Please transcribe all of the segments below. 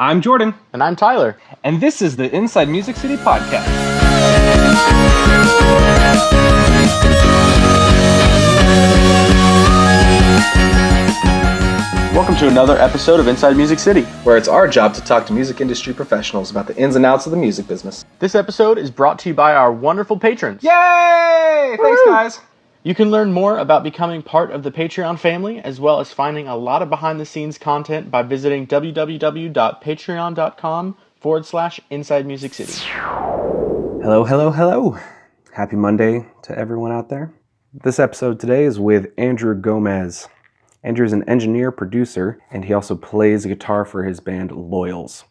I'm Jordan. And I'm Tyler. And this is the Inside Music City podcast. Welcome to another episode of Inside Music City, where it's our job to talk to music industry professionals about the ins and outs of the music business. This episode is brought to you by our wonderful patrons. Yay! Thanks, guys. You can learn more about becoming part of the Patreon family, as well as finding a lot of behind-the-scenes content by visiting www.patreon.com/Inside Music City. Hello, hello, hello. Happy Monday to everyone out there. This episode today is with Andrew Gomez. Andrew is an engineer, producer, and he also plays guitar for his band Loyals.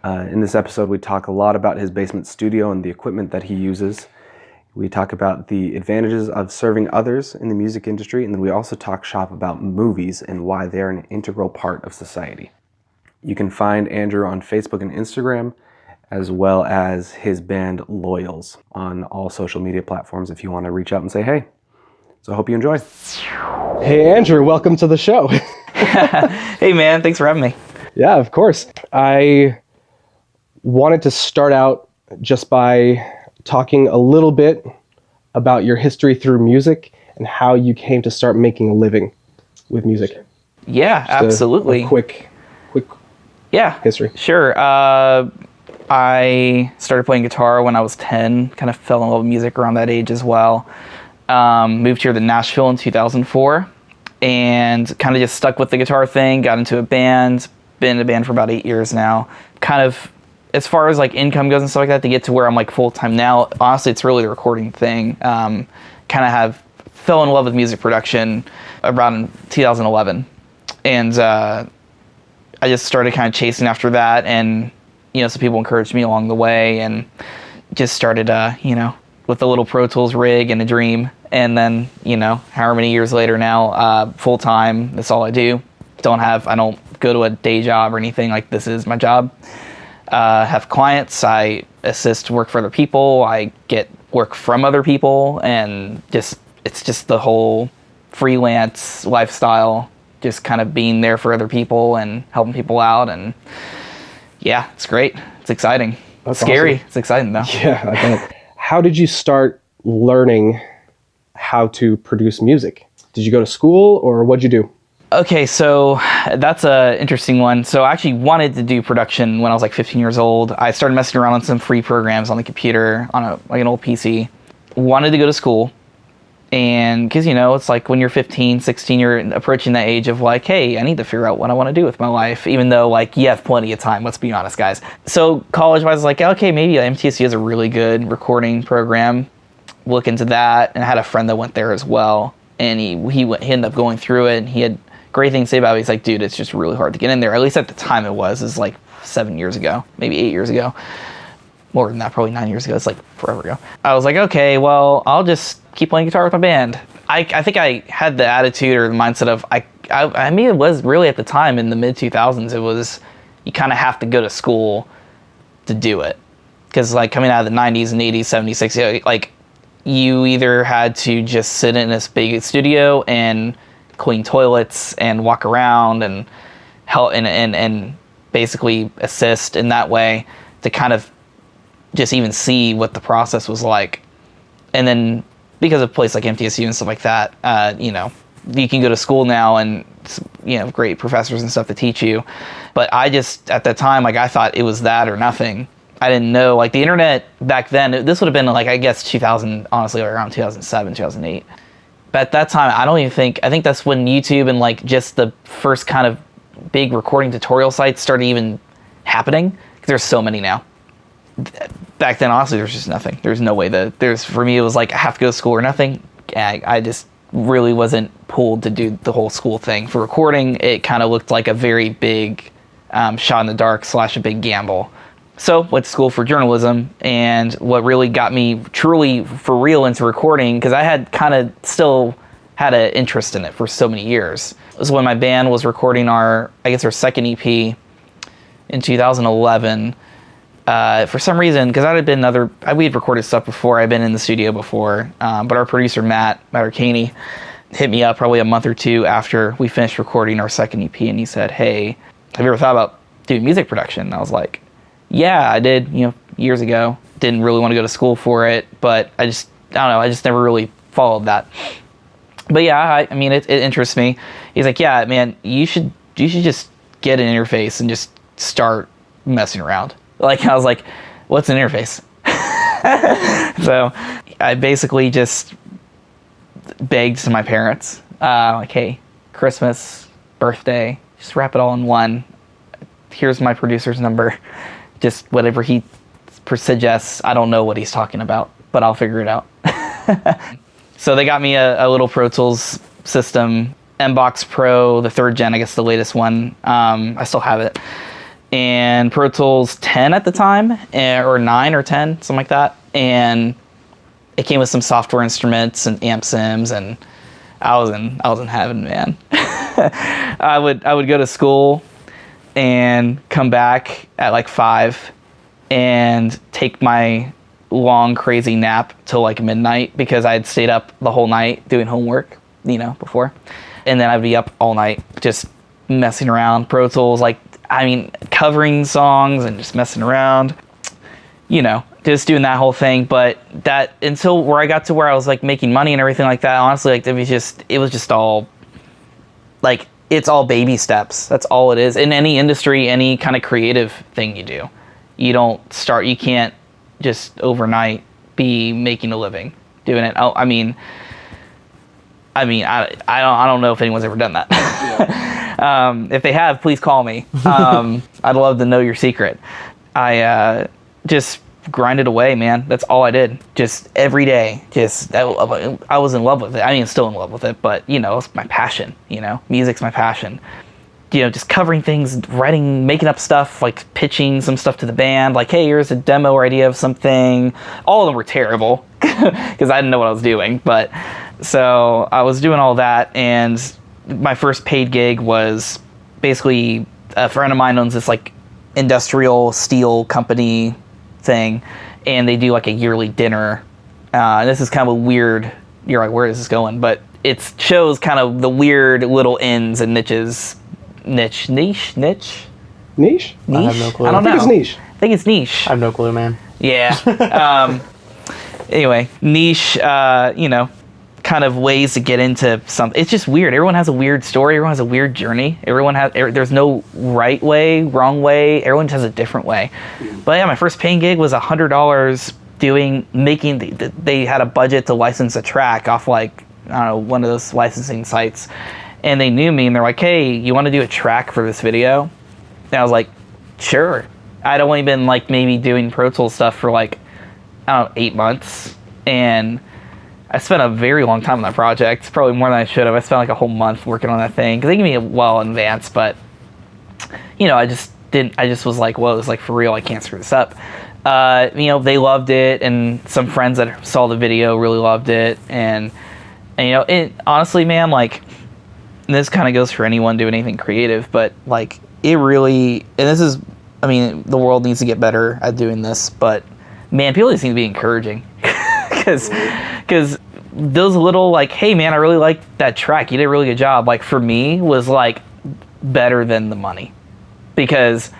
In this episode, we talk a lot about his basement studio and the equipment that he uses. We talk about the advantages of serving others in the music industry, and then we also talk shop about movies and why they're an integral part of society. You can find Andrew on Facebook and Instagram, as well as his band Loyals on all social media platforms if you want to reach out and say hey. So I hope you enjoy. Hey Andrew, welcome to the show. Hey man, thanks for having me. Yeah, of course. I wanted to start out just by talking a little bit about your history through music and how you came to start making a living with music. Yeah, just absolutely. A quick history. Sure. I started playing guitar when I was 10, kind of fell in love with music around that age as well. Moved here to Nashville in 2004 and kind of just stuck with the guitar thing, got into a band, been in a band for about 8 years now. Kind of, as far as like income goes and stuff like that, to get to where I'm like full-time now, honestly, it's really the recording thing. Kind of fell in love with music production around 2011. And I just started kind of chasing after that, and, you know, some people encouraged me along the way, and just started, with a little Pro Tools rig and a dream. And then, however many years later now, full-time, that's all I do. I don't go to a day job or anything. Like, this is my job. Have clients, I assist work for other people, I get work from other people, and it's just the whole freelance lifestyle, just kind of being there for other people and helping people out, and yeah, it's great. It's exciting. That's scary. Awesome. It's exciting though. Yeah, I bet. How did you start learning how to produce music? Did you go to school, or what'd you do? Okay, so that's an interesting one. So I actually wanted to do production when I was like 15 years old. I started messing around on some free programs on the computer, on an old PC. Wanted to go to school. And because, it's like when you're 15, 16, you're approaching that age of like, hey, I need to figure out what I want to do with my life, even though like you have plenty of time, let's be honest, guys. So college-wise, I was like, okay, maybe MTSU has a really good recording program. Look into that. And I had a friend that went there as well. And he ended up going through it, and he had great things to say about it. He's like, dude, it's just really hard to get in there. At least at the time it was like 7 years ago, maybe 8 years ago. More than that, probably 9 years ago. It's like forever ago. I was like, okay, well, I'll just keep playing guitar with my band. I think I had the attitude or the mindset of, I mean, it was really at the time in the mid-2000s, it was, you kind of have to go to school to do it. Because like coming out of the 90s and 80s, 70s, 60s, like you either had to just sit in this big studio and clean toilets and walk around and help and basically assist in that way to kind of just even see what the process was like. And then because of a place like MTSU and stuff like that, you can go to school now and, great professors and stuff to teach you. But I just, at that time, like I thought it was that or nothing. I didn't know, like the internet back then, this would have been like, I guess 2000, honestly, around 2007, 2008. But at that time, I think that's when YouTube and like just the first kind of big recording tutorial sites started even happening. There's so many now. Back then, honestly, there's just nothing. There's no way for me, it was like, I have to go to school or nothing. I just really wasn't pulled to do the whole school thing. For recording, it kind of looked like a very big shot in the dark / a big gamble. So went to school for journalism, and what really got me truly for real into recording, because I had kind of still had an interest in it for so many years, was when my band was recording our second EP in 2011. For some reason, because we had recorded stuff before, I'd been in the studio before, but our producer, Matt Arcani, hit me up probably a month or two after we finished recording our second EP, and he said, hey, have you ever thought about doing music production? And I was like, yeah, I did, years ago. Didn't really want to go to school for it, but I don't know, I just never really followed that. But yeah, I mean, it interests me. He's like, yeah, man, you should just get an interface and just start messing around. Like, I was like, what's an interface? So I basically just begged to my parents, like, hey, Christmas, birthday, just wrap it all in one. Here's my producer's number. Just whatever he suggests. I don't know what he's talking about, but I'll figure it out. So they got me a little Pro Tools system, MBox Pro, the 3rd gen, I guess the latest one. I still have it. And Pro Tools 10 at the time, or 9 or 10, something like that. And it came with some software instruments and amp sims, and I was in heaven, man. I would go to school and come back at like 5 and take my long crazy nap till like midnight because I had stayed up the whole night doing homework, before. And then I'd be up all night just messing around Pro Tools, covering songs and just messing around, just doing that whole thing. But that, until where I got to where I was like making money and everything like that, honestly, like it was just all like, it's all baby steps. That's all it is. In any industry, any kind of creative thing you do, you can't just overnight be making a living doing it. I don't know if anyone's ever done that. Yeah. If they have, please call me. I'd love to know your secret. I just grinded away, man. That's all I did. Just every day. I was in love with it. I mean, still in love with it, but it's my passion. Music's my passion. Just covering things, writing, making up stuff, like pitching some stuff to the band, like, hey, here's a demo or idea of something. All of them were terrible because I didn't know what I was doing. But so I was doing all that, and my first paid gig was basically a friend of mine owns this like industrial steel company thing, and they do like a yearly dinner. This is kind of a weird, you're like, where is this going? But it shows kind of the weird little ends and niches. Niche? I have no clue. I don't know. I think it's niche. I have no clue, man. Yeah. Anyway, niche, kind of ways to get into something. It's just weird. Everyone has a weird story. Everyone has a weird journey. There's no right way, wrong way. Everyone has a different way. But yeah, my first paying gig was $100 they had a budget to license a track off like, I don't know, one of those licensing sites. And they knew me, and they're like, hey, you want to do a track for this video? And I was like, sure. I'd only been like maybe doing Pro Tools stuff for like, I don't know, 8 months. And I spent a very long time on that project, probably more than I should have. I spent like a whole month working on that thing, because they gave me well in advance, but I just was like, whoa, it's like for real, I can't screw this up. They loved it, and some friends that saw the video really loved it. And honestly, man, like, this kind of goes for anyone doing anything creative, but like it really, and this is, the world needs to get better at doing this, but man, people just need to be encouraging because those little like, hey man, I really like that track, you did a really good job, like for me was like better than the money, because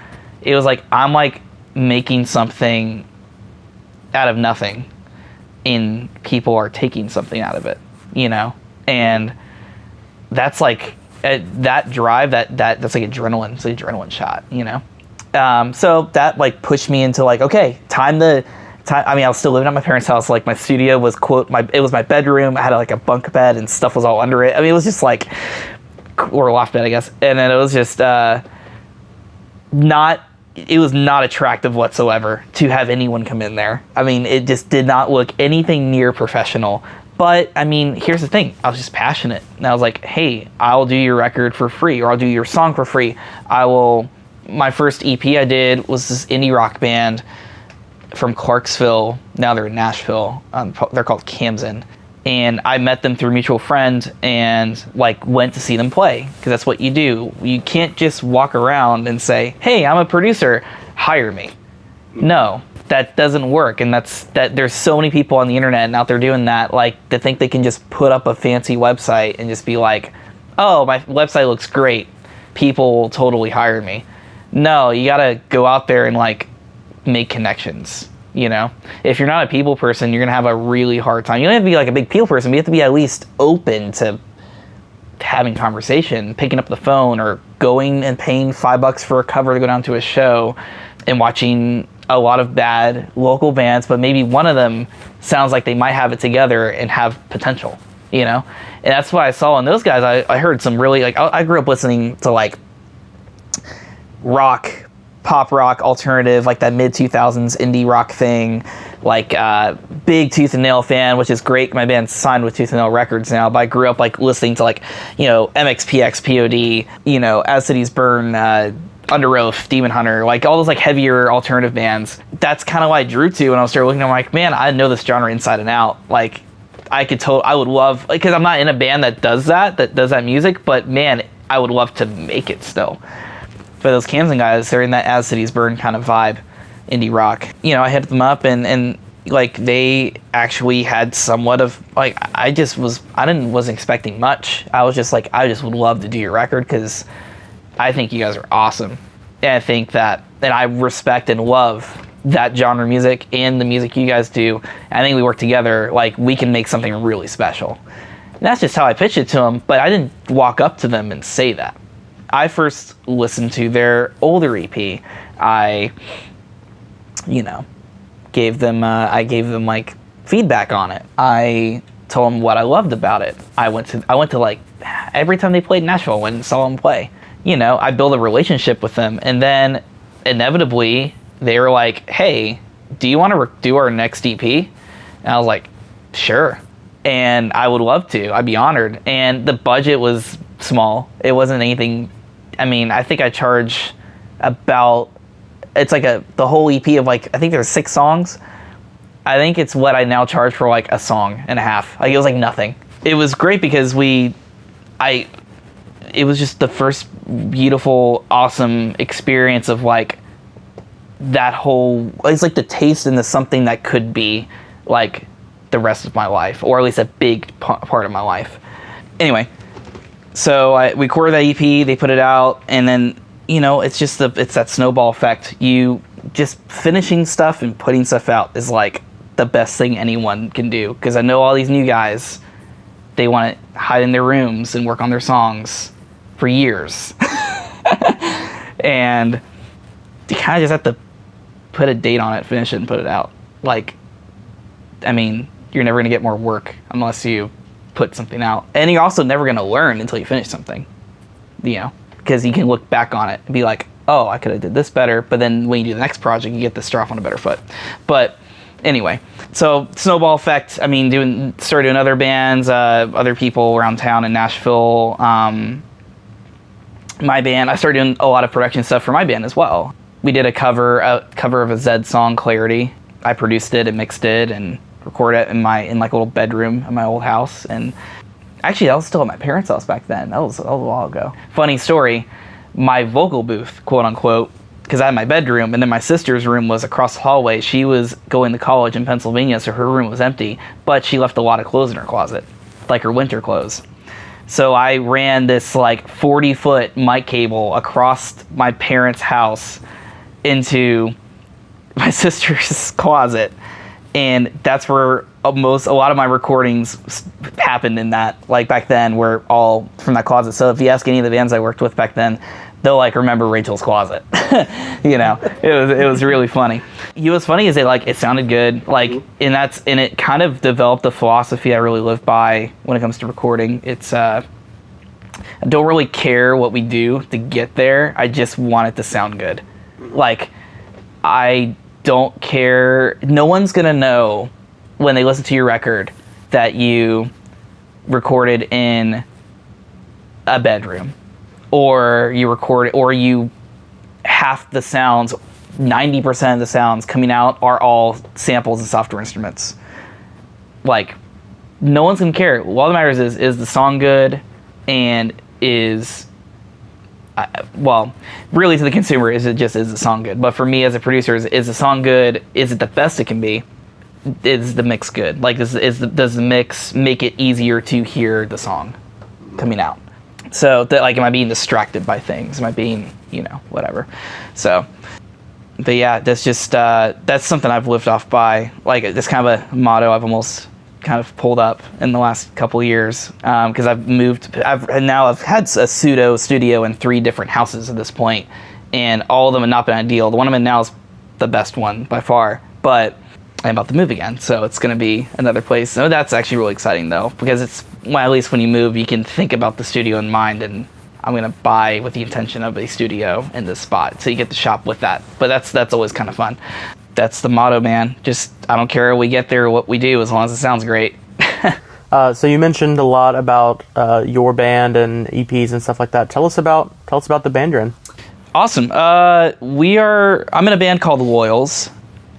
it was like, I'm like making something out of nothing and people are taking something out of it, and that's like that drive, that's like adrenaline. It's an adrenaline shot, so that like pushed me into like, okay, time. I was still living at my parents' house. Like my studio was it was my bedroom. I had like a bunk bed and stuff was all under it. It was just like, or a loft bed, I guess. And then it was just it was not attractive whatsoever to have anyone come in there. It just did not look anything near professional. But, here's the thing. I was just passionate. And I was like, hey, I'll do your record for free, or I'll do your song for free. My first EP I did was this indie rock band from Clarksville. Now they're in Nashville. They're called Camden. And I met them through a mutual friend and, went to see them play. Because that's what you do. You can't just walk around and say, hey, I'm a producer. Hire me. No. That doesn't work, and there's so many people on the internet and out there doing that, that think they can just put up a fancy website and just be like, oh, my website looks great, people will totally hire me. No, you gotta go out there and like make connections. If you're not a people person, you're gonna have a really hard time. You don't have to be like a big people person, but you have to be at least open to having conversation, picking up the phone, or going and paying $5 for a cover to go down to a show and watching a lot of bad local bands, but maybe one of them sounds like they might have it together and have potential, and that's what I saw in those guys. I heard some really, like, I grew up listening to like rock, pop rock, alternative, like that mid 2000s indie rock thing, like big Tooth and Nail fan, which is great. My band's signed with Tooth and Nail Records now, but I grew up like listening to like, MXPX, POD, As Cities Burn, Under Oath, Demon Hunter, like all those like heavier alternative bands. That's kind of what I drew to when I started looking. I'm like, man, I know this genre inside and out. Like I would love, because I'm not in a band that does that music, but man, I would love to make it still. But those Camden guys, they're in that As Cities Burn kind of vibe, indie rock. I hit them up and like they actually had somewhat of like, I wasn't expecting much. I was just like, I just would love to do your record because I think you guys are awesome. And I think that, and I respect and love that genre of music and the music you guys do. I think we work together, like we can make something really special. And that's just how I pitched it to them, but I didn't walk up to them and say that. I first listened to their older EP. I gave them like feedback on it. I told them what I loved about it. I went to like every time they played Nashville, I went and saw them play. I built a relationship with them, and then inevitably they were like, "Hey, do you want to do our next EP?" And I was like, "Sure." And I would love to. I'd be honored. And the budget was small. It wasn't anything. I mean, I think I charge about, it's like the whole EP of like, I think there's 6 songs. I think it's what I now charge for like a song and a half. Like it was like nothing. It was great because it was just the first beautiful, awesome experience of like that whole, it's like the taste into something that could be like the rest of my life, or at least a big part of my life. Anyway, so I recorded that EP, they put it out, and then, it's just it's that snowball effect. You just finishing stuff and putting stuff out is like the best thing anyone can do, because I know all these new guys, they want to hide in their rooms and work on their songs for years. And you kind of just have to put a date on it, finish it, and put it out. Like, I mean, you're never going to get more work unless you put something out. And you're also never going to learn until you finish something, because you can look back on it and be like, oh, I could have did this better. But then when you do the next project, you get to start off on a better foot. But anyway, so snowball effect. I mean, started doing other bands, other people around town in Nashville. My band, I started doing a lot of production stuff for my band as well. We did a cover of a Zed song, Clarity. I produced it and mixed it and recorded it in like a little bedroom in my old house. And actually, that was still at my parents' house back then. That was a while ago. Funny story, my vocal booth, quote unquote, because I had my bedroom, and then my sister's room was across the hallway. She was going to college in Pennsylvania, so her room was empty, but she left a lot of clothes in her closet, like her winter clothes. So I ran this like 40-foot mic cable across my parents' house into my sister's closet, and that's where a lot of my recordings happened in that. Like back then, were all from that closet. So if you ask any of the bands I worked with back then, they'll like remember Rachel's closet. It was really funny. What's funny is it sounded good. Like, and it kind of developed the philosophy I really live by when it comes to recording. It's I don't really care what we do to get there. I just want it to sound good. Like, I don't care. No one's gonna know when they listen to your record that you recorded in a bedroom, or you half the sounds, 90% of the sounds coming out are all samples and software instruments. Like, no one's gonna care. All that matters is the song good, and really to the consumer, is the song good? But for me as a producer, is the song good? Is it the best it can be? Is the mix good? Like, does the mix make it easier to hear the song coming out? So that, like, am I being distracted by things? Am I being, whatever? So, but yeah, that's just, that's something I've lived off by. Like, it's kind of a motto I've almost kind of pulled up in the last couple of years. Cause I've had a pseudo studio in 3 different houses at this point, and all of them have not been ideal. The one I'm in now is the best one by far, but I'm about to move again, so it's going to be another place. So that's actually really exciting, though, because at least when you move, you can think about the studio in mind, and I'm going to buy with the intention of a studio in this spot, so you get to shop with that. But that's always kind of fun. That's the motto, man. Just, I don't care how we get there or what we do, as long as it sounds great. So you mentioned a lot about your band and EPs and stuff like that. Tell us about the band you're in. Awesome. I'm in a band called Loyals.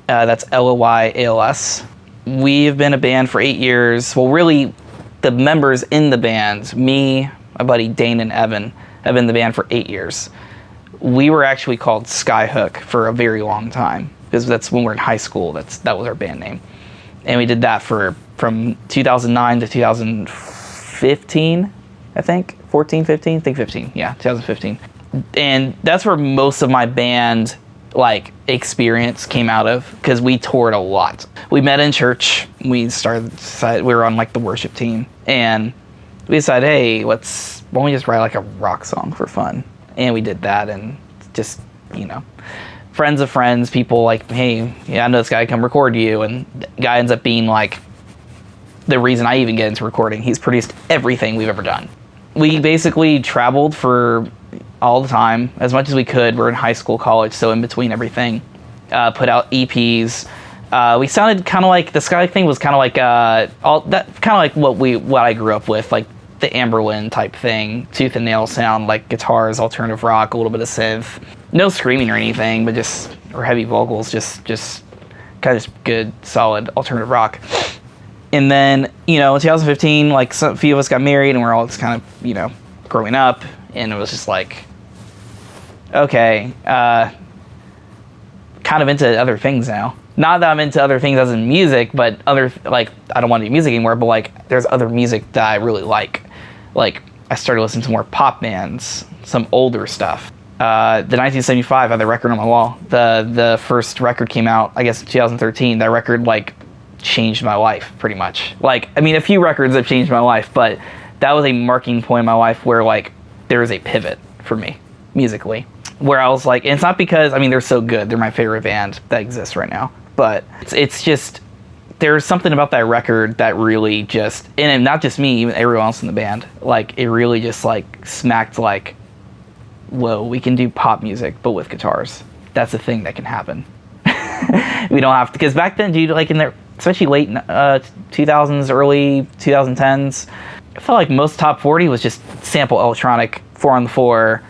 That's Loyals. We've been a band for 8 years. Well, really, the members in the band, me, my buddy Dane and Evan, have been in the band for 8 years. We were actually called Skyhook for a very long time, because that's when we were in high school. That was our band name. And we did that from 2009 to 2015, I think. 14, 15? I think 15. Yeah, 2015. And that's where most of my band experience came out of, because we toured a lot. We met in church. We were on the worship team, and we decided, hey, why don't we just write a rock song for fun? And we did that, and just, friends of friends, people hey, yeah, I know this guy, come record you, and the guy ends up being the reason I even get into recording. He's produced everything we've ever done. We basically traveled for all the time, as much as we could. We're in high school, college, so in between everything, put out EPs. We sounded kind of like, the Sky thing was kind of what I grew up with, the Amberlin type thing, tooth and nail sound, guitars, alternative rock, a little bit of synth, no screaming or anything, but or heavy vocals, just kind of good, solid alternative rock. And then, in 2015, a few of us got married, and we're all just kind of, growing up, and it was just okay, kind of into other things now. Not that I'm into other things as in music, but I don't want to do music anymore, but there's other music that I really like. I started listening to more pop bands, some older stuff. The 1975, I had the record on my wall. The first record came out, I guess, in 2013. That record, changed my life, pretty much. A few records have changed my life, but that was a marking point in my life where, there was a pivot for me, musically. Where I was and it's not because, they're so good. They're my favorite band that exists right now. But it's just, there's something about that record that really just, and not just me, even everyone else in the band, it really just, smacked, whoa, we can do pop music, but with guitars. That's a thing that can happen. We don't have to, because back then, dude, in there, especially late 2000s, early 2010s, I felt like most top 40 was just sample electronic, 4-on-4,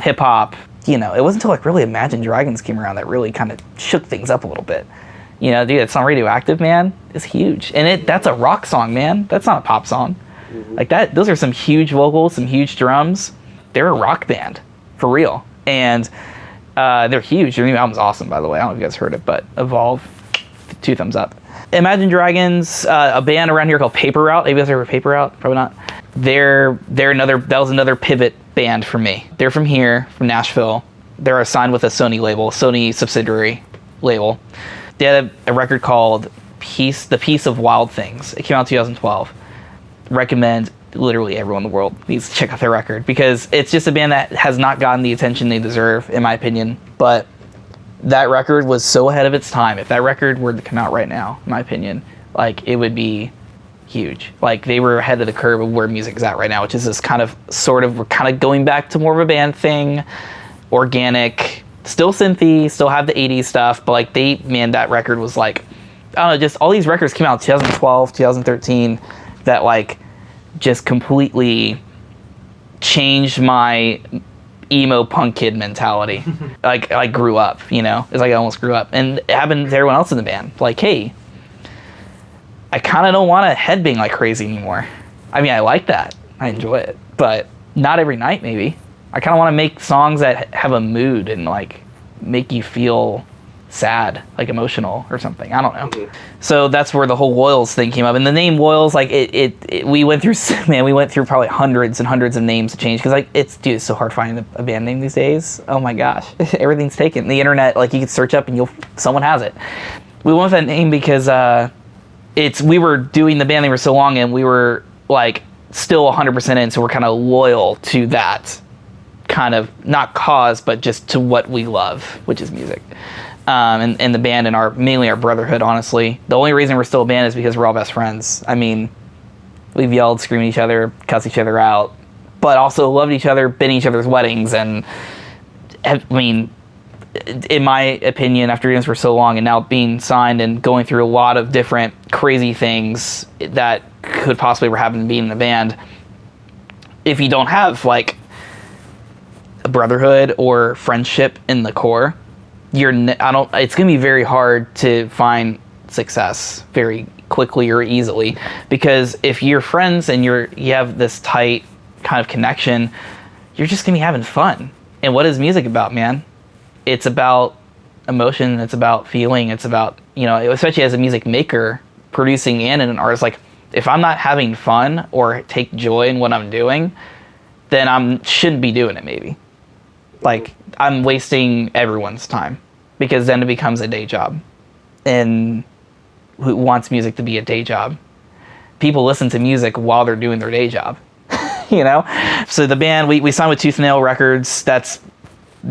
hip hop. It wasn't until really Imagine Dragons came around that really kind of shook things up a little bit. Dude, that song Radioactive, man, is huge. And that's a rock song, man. That's not a pop song. Mm-hmm. Those are some huge vocals, some huge drums. They're a rock band, for real. And they're huge. Their new album's awesome, by the way. I don't know if you guys heard it, but Evolve, 2 thumbs up. Imagine Dragons, a band around here called Paper Route. Have you guys heard of Paper Route? Probably not. That was another pivot band for me. They're from here, from Nashville. They're signed with a Sony label, Sony subsidiary label. They had a record called The Peace of Wild Things. It came out in 2012. Recommend literally everyone in the world needs to check out their record, because it's just a band that has not gotten the attention they deserve, in my opinion. But that record was so ahead of its time. If that record were to come out right now, in my opinion, it would be huge. They were ahead of the curve of where music's at right now, which is this we're kind of going back to more of a band thing, organic, still synthy, still have the 80s stuff, but that record was I don't know, just all these records came out in 2012, 2013 that just completely changed my emo punk kid mentality. I grew up, it's I almost grew up, and it happened to everyone else in the band. Hey, I kind of don't want to headbang like crazy anymore. I like that, I enjoy it, but not every night. Maybe I kind of want to make songs that have a mood and make you feel sad, like emotional or something. I don't know. So that's where the whole Woils thing came up. And the name Woils, like we went through, man, we went through probably hundreds and hundreds of names to change. Cause like, it's so hard finding a band name these days. Oh my gosh. Everything's taken. The internet, like you can search up and someone has it. We went with that name because, we were doing the band name for so long and we were like still 100% in. So we're kind of loyal to that kind of, not cause, but just to what we love, which is music. And the band and mainly our brotherhood, honestly. The only reason we're still a band is because we're all best friends. I mean, we've yelled, screamed at each other, cussed each other out, but also loved each other, been at each other's weddings, and I mean, in my opinion, after doing this for so long and now being signed and going through a lot of different crazy things that could possibly ever happen to being in the band, if you don't have like a brotherhood or friendship in the core, it's going to be very hard to find success very quickly or easily, because if you're friends and you have this tight kind of connection, you're just going to be having fun. And what is music about, man? It's about emotion, it's about feeling, it's about, especially as a music maker, producing and an artist, like if I'm not having fun or take joy in what I'm doing, then I shouldn't be doing it maybe. Like, I'm wasting everyone's time, because then it becomes a day job. And who wants music to be a day job? People listen to music while they're doing their day job, So the band, we signed with Tooth and Nail Records. That's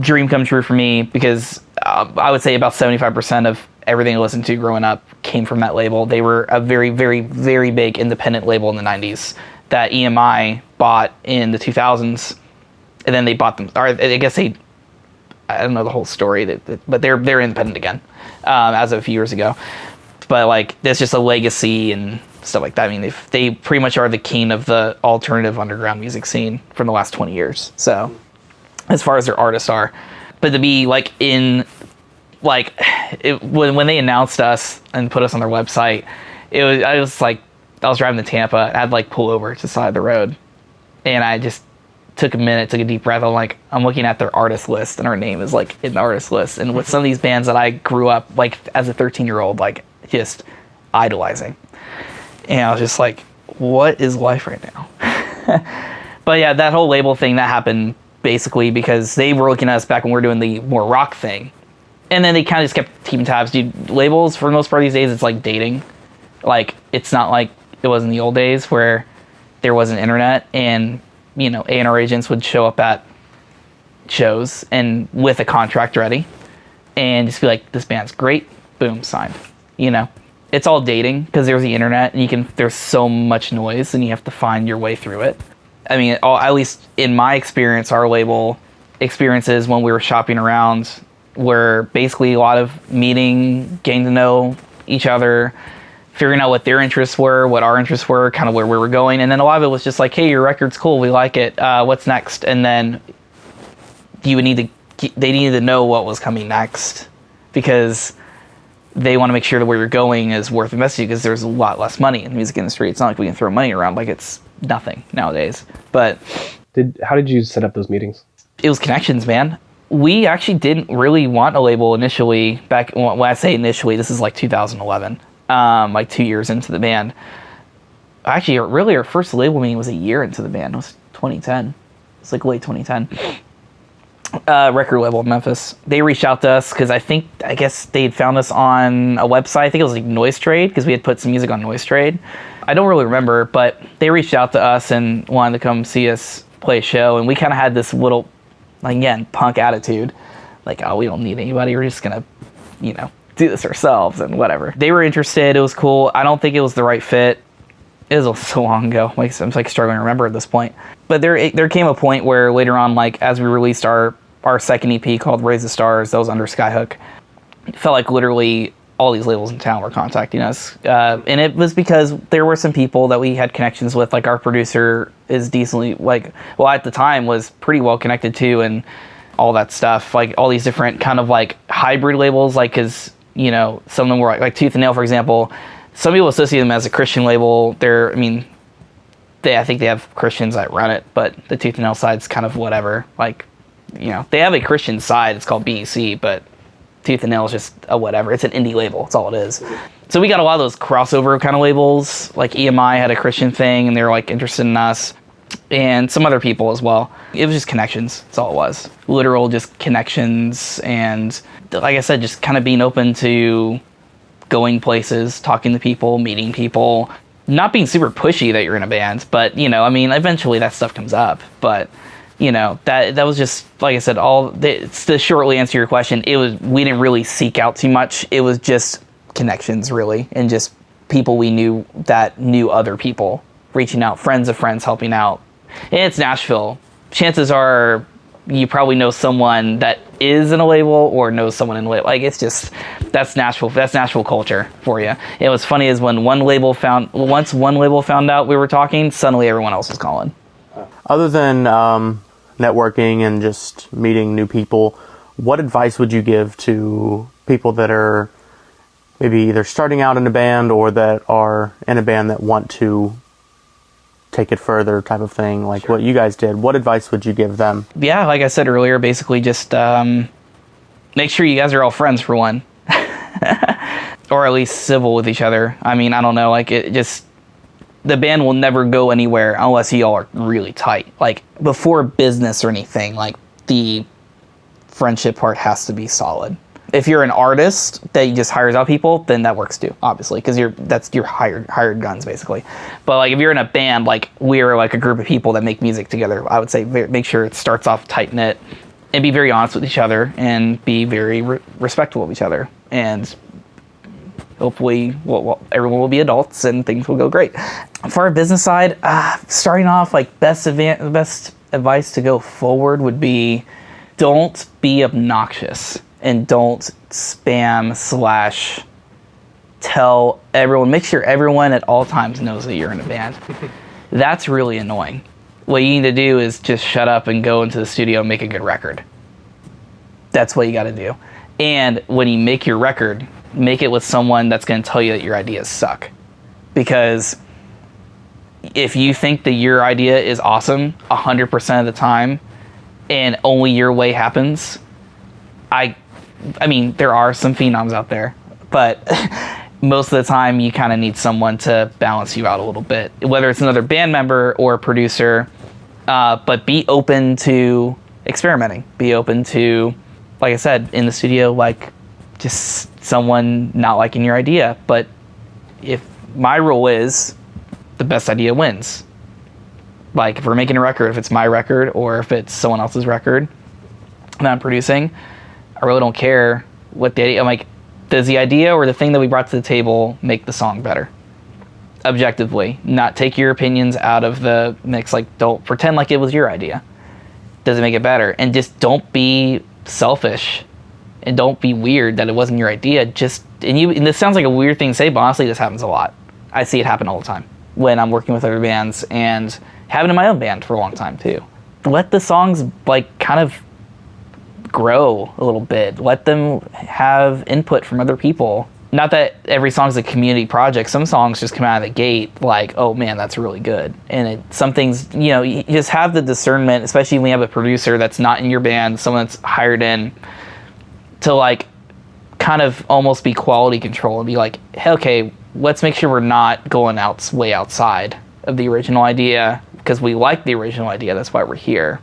dream come true for me, because I would say about 75% of everything I listened to growing up came from that label. They were a very, very, very big independent label in the 90s that EMI bought in the 2000s. And then they bought them, or I guess I don't know the whole story, but they're independent again as of a few years ago. But like, there's just a legacy and stuff like that. I mean, they pretty much are the king of the alternative underground music scene from the last 20 years. So as far as their artists are, but to be like when they announced us and put us on their website, I was driving to Tampa and I'd like pull over to the side of the road, and I just took a minute, took a deep breath. I'm looking at their artist list, and our name is like in the artist list. And with some of these bands that I grew up like as a 13-year-old, like just idolizing, and I was just like, what is life right now? But yeah, that whole label thing that happened basically because they were looking at us back when we were doing the more rock thing, and then they kind of just kept keeping tabs. Dude, labels for the most part these days, it's like dating. Like, it's not like it was in the old days where there wasn't internet and A&R agents would show up at shows and with a contract ready and just be like, this band's great, boom, signed. It's all dating because there's the internet and there's so much noise and you have to find your way through it. I mean, at least in my experience, our label experiences when we were shopping around were basically a lot of meeting, getting to know each other, figuring out what their interests were, what our interests were, kind of where we were going. And then a lot of it was just like, hey, your record's cool, we like it, what's next? And then they needed to know what was coming next, because they want to make sure that where you're going is worth investing, because there's a lot less money in the music industry. It's not like we can throw money around like it's nothing nowadays. But how did you set up those meetings? It was connections, man. We actually didn't really want a label initially. Back when I say initially, this is like 2011. Like 2 years into the band. Actually, really, our first label meeting was a year into the band. It was 2010. It's like late 2010. Record label in Memphis. They reached out to us because I guess they had found us on a website. I think it was like Noise Trade, because we had put some music on Noise Trade. I don't really remember, but they reached out to us and wanted to come see us play a show. And we kind of had this little, again, punk attitude. Like, oh, we don't need anybody. We're just going to, do this ourselves and whatever. They were interested. It was cool. I don't think it was the right fit. It was so long ago. I'm like struggling to remember at this point. But there came a point where later on, like as we released our second EP called Raise the Stars, that was under Skyhook, it felt like literally all these labels in town were contacting us. And it was because there were some people that we had connections with. Like our producer is decently, at the time was pretty well connected to, and all that stuff. Like all these different kind of like hybrid labels, like because some of them were like Tooth and Nail, for example. Some people associate them as a Christian label. I think they have Christians that run it, but the Tooth and Nail side's kind of whatever. Like, they have a Christian side. It's called BEC, but Tooth and Nail is just a whatever. It's an indie label. That's all it is. So we got a lot of those crossover kind of labels. Like EMI had a Christian thing, and they were like interested in us, and some other people as well. It was just connections. That's all it was. Literal just connections, and like I said, just kind of being open to going places, talking to people, meeting people, not being super pushy that you're in a band, but eventually that stuff comes up. But that was just, like I said, to shortly answer your question, we didn't really seek out too much. It was just connections, really, and just people we knew that knew other people, reaching out, friends of friends helping out. And it's Nashville. Chances are you probably know someone that is in a label or knows someone in a label. Like, it's just, that's Nashville culture for you. And what's funny is once one label found out we were talking, suddenly everyone else was calling. Other than networking and just meeting new people, what advice would you give to people that are maybe either starting out in a band or that are in a band that want to take it further, type of thing, like Sure. What you guys did? What advice would you give them? Yeah, like I said earlier, basically just make sure you guys are all friends, for one. Or at least civil with each other. I mean, I don't know, like, the band will never go anywhere unless you all are really tight. Like, before business or anything, like, the friendship part has to be solid. If you're an artist that just hires out people, then that works too, obviously, because that's your hired guns, basically. But like, if you're in a band, like we're like a group of people that make music together, I would say make sure it starts off tight knit, and be very honest with each other, and be very respectful of each other, and hopefully, everyone will be adults and things will go great. For our business side, starting off, like best advice to go forward would be, don't be obnoxious. And don't spam / tell everyone. Make sure everyone at all times knows that you're in a band. That's really annoying. What you need to do is just shut up and go into the studio and make a good record. That's what you got to do. And when you make your record, make it with someone that's going to tell you that your ideas suck. Because if you think that your idea is awesome 100% of the time, and only your way happens, I mean, there are some phenoms out there, but most of the time you kind of need someone to balance you out a little bit, whether it's another band member or a producer. But be open to experimenting. Be open to, like I said, in the studio, like just someone not liking your idea. But if my rule is the best idea wins. Like, if we're making a record, if it's my record or if it's someone else's record that I'm producing, I really don't care what the idea. I'm like, does the idea or the thing that we brought to the table make the song better? Objectively, not take your opinions out of the mix. Like, don't pretend like it was your idea. Does it make it better? And just don't be selfish, and don't be weird that it wasn't your idea. And this sounds like a weird thing to say, but honestly, this happens a lot. I see it happen all the time when I'm working with other bands, and having in my own band for a long time too. Let the songs like kind of grow a little bit. Let them have input from other people. Not that every song's a community project. Some songs just come out of the gate like, oh man, that's really good. And some things, you just have the discernment, especially when you have a producer that's not in your band, someone that's hired in, to like kind of almost be quality control and be like, hey, okay, let's make sure we're not going way outside of the original idea, because we like the original idea. That's why we're here,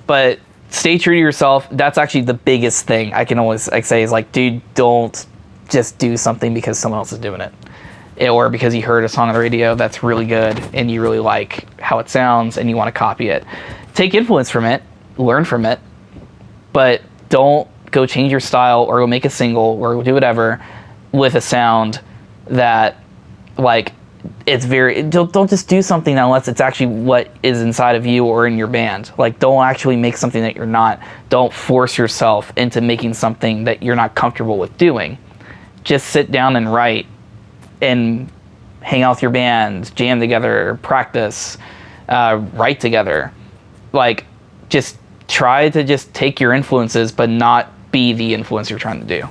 But stay true to yourself. That's actually the biggest thing I can always say is like, dude, don't just do something because someone else is doing it. Or because you heard a song on the radio that's really good and you really like how it sounds and you want to copy it. Take influence from it, learn from it, but don't go change your style or go make a single or do whatever with a sound that like, don't just do something unless it's actually what is inside of you or in your band. Like, don't actually make something that you're not. Don't force yourself into making something that you're not comfortable with doing. Just sit down and write and hang out with your band, jam together, practice, write together. Like, just try to just take your influences but not be the influence you're trying to do.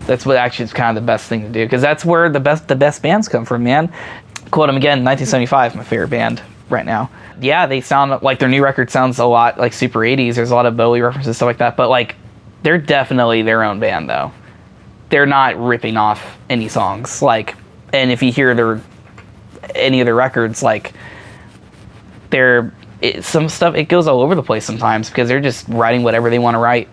That's what actually is kind of the best thing to do, because that's where the best bands come from, man. Quote them again, 1975, my favorite band right now. Yeah, they sound like their new record sounds a lot like super 80s. There's a lot of Bowie references, stuff like that. But like, they're definitely their own band though. They're not ripping off any songs. Like, and if you hear any of their records, like some stuff, it goes all over the place sometimes because they're just writing whatever they want to write.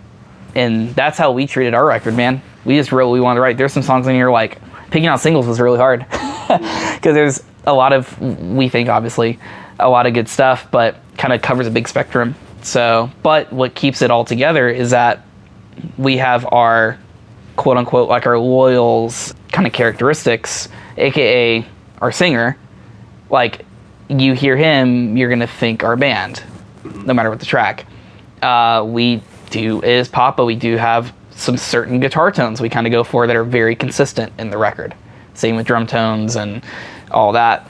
And that's how we treated our record, man. We just wrote what we wanted to write. There's some songs in here, like picking out singles was really hard because there's a lot of, we think obviously, a lot of good stuff, but kind of covers a big spectrum. So, but what keeps it all together is that we have our quote unquote, like our loyals kind of characteristics, aka our singer. Like, you hear him, you're gonna think our band, no matter what the track. We do, it is pop, but we do have some certain guitar tones we kind of go for that are very consistent in the record. Same with drum tones and all that.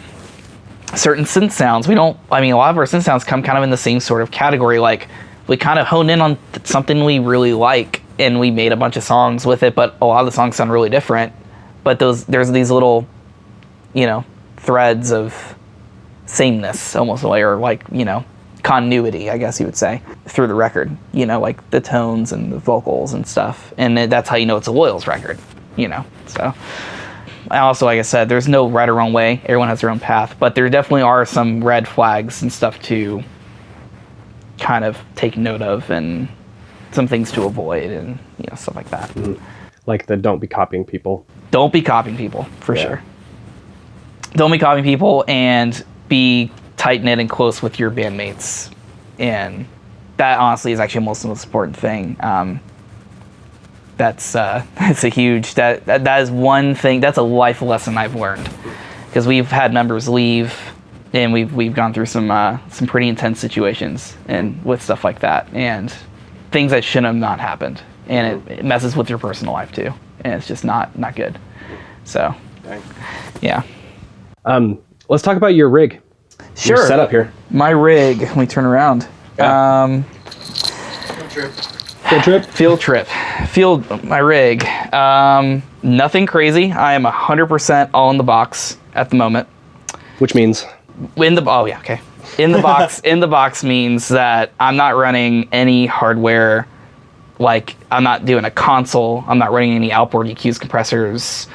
Certain synth sounds, a lot of our synth sounds come kind of in the same sort of category. Like, we kind of honed in on something we really like, and we made a bunch of songs with it, but a lot of the songs sound really different. But there's these little, threads of sameness, almost a way, or like, continuity, I guess you would say, through the record, like the tones and the vocals and stuff. And that's how you know it's a Loyals record, so. Also, like I said, there's no right or wrong way. Everyone has their own path, but there definitely are some red flags and stuff to kind of take note of, and some things to avoid, and stuff like that. Like the don't be copying people. Don't be copying people, for sure. Don't be copying people, and be tight-knit and close with your bandmates. And that, honestly, is actually the most important thing. It's a huge, that is one thing, that's a life lesson I've learned. Because we've had members leave, and we've gone through some pretty intense situations and with stuff like that, and things that shouldn't have not happened. And it messes with your personal life too, and it's just not good. So, yeah. Let's talk about your rig. Sure. Your setup here. My rig. Let me turn around. Yeah. Field trip. My rig. Nothing crazy. I am 100% all in the box at the moment. Which means? In the box. In the box means that I'm not running any hardware. Like, I'm not doing a console. I'm not running any outboard EQs, compressors.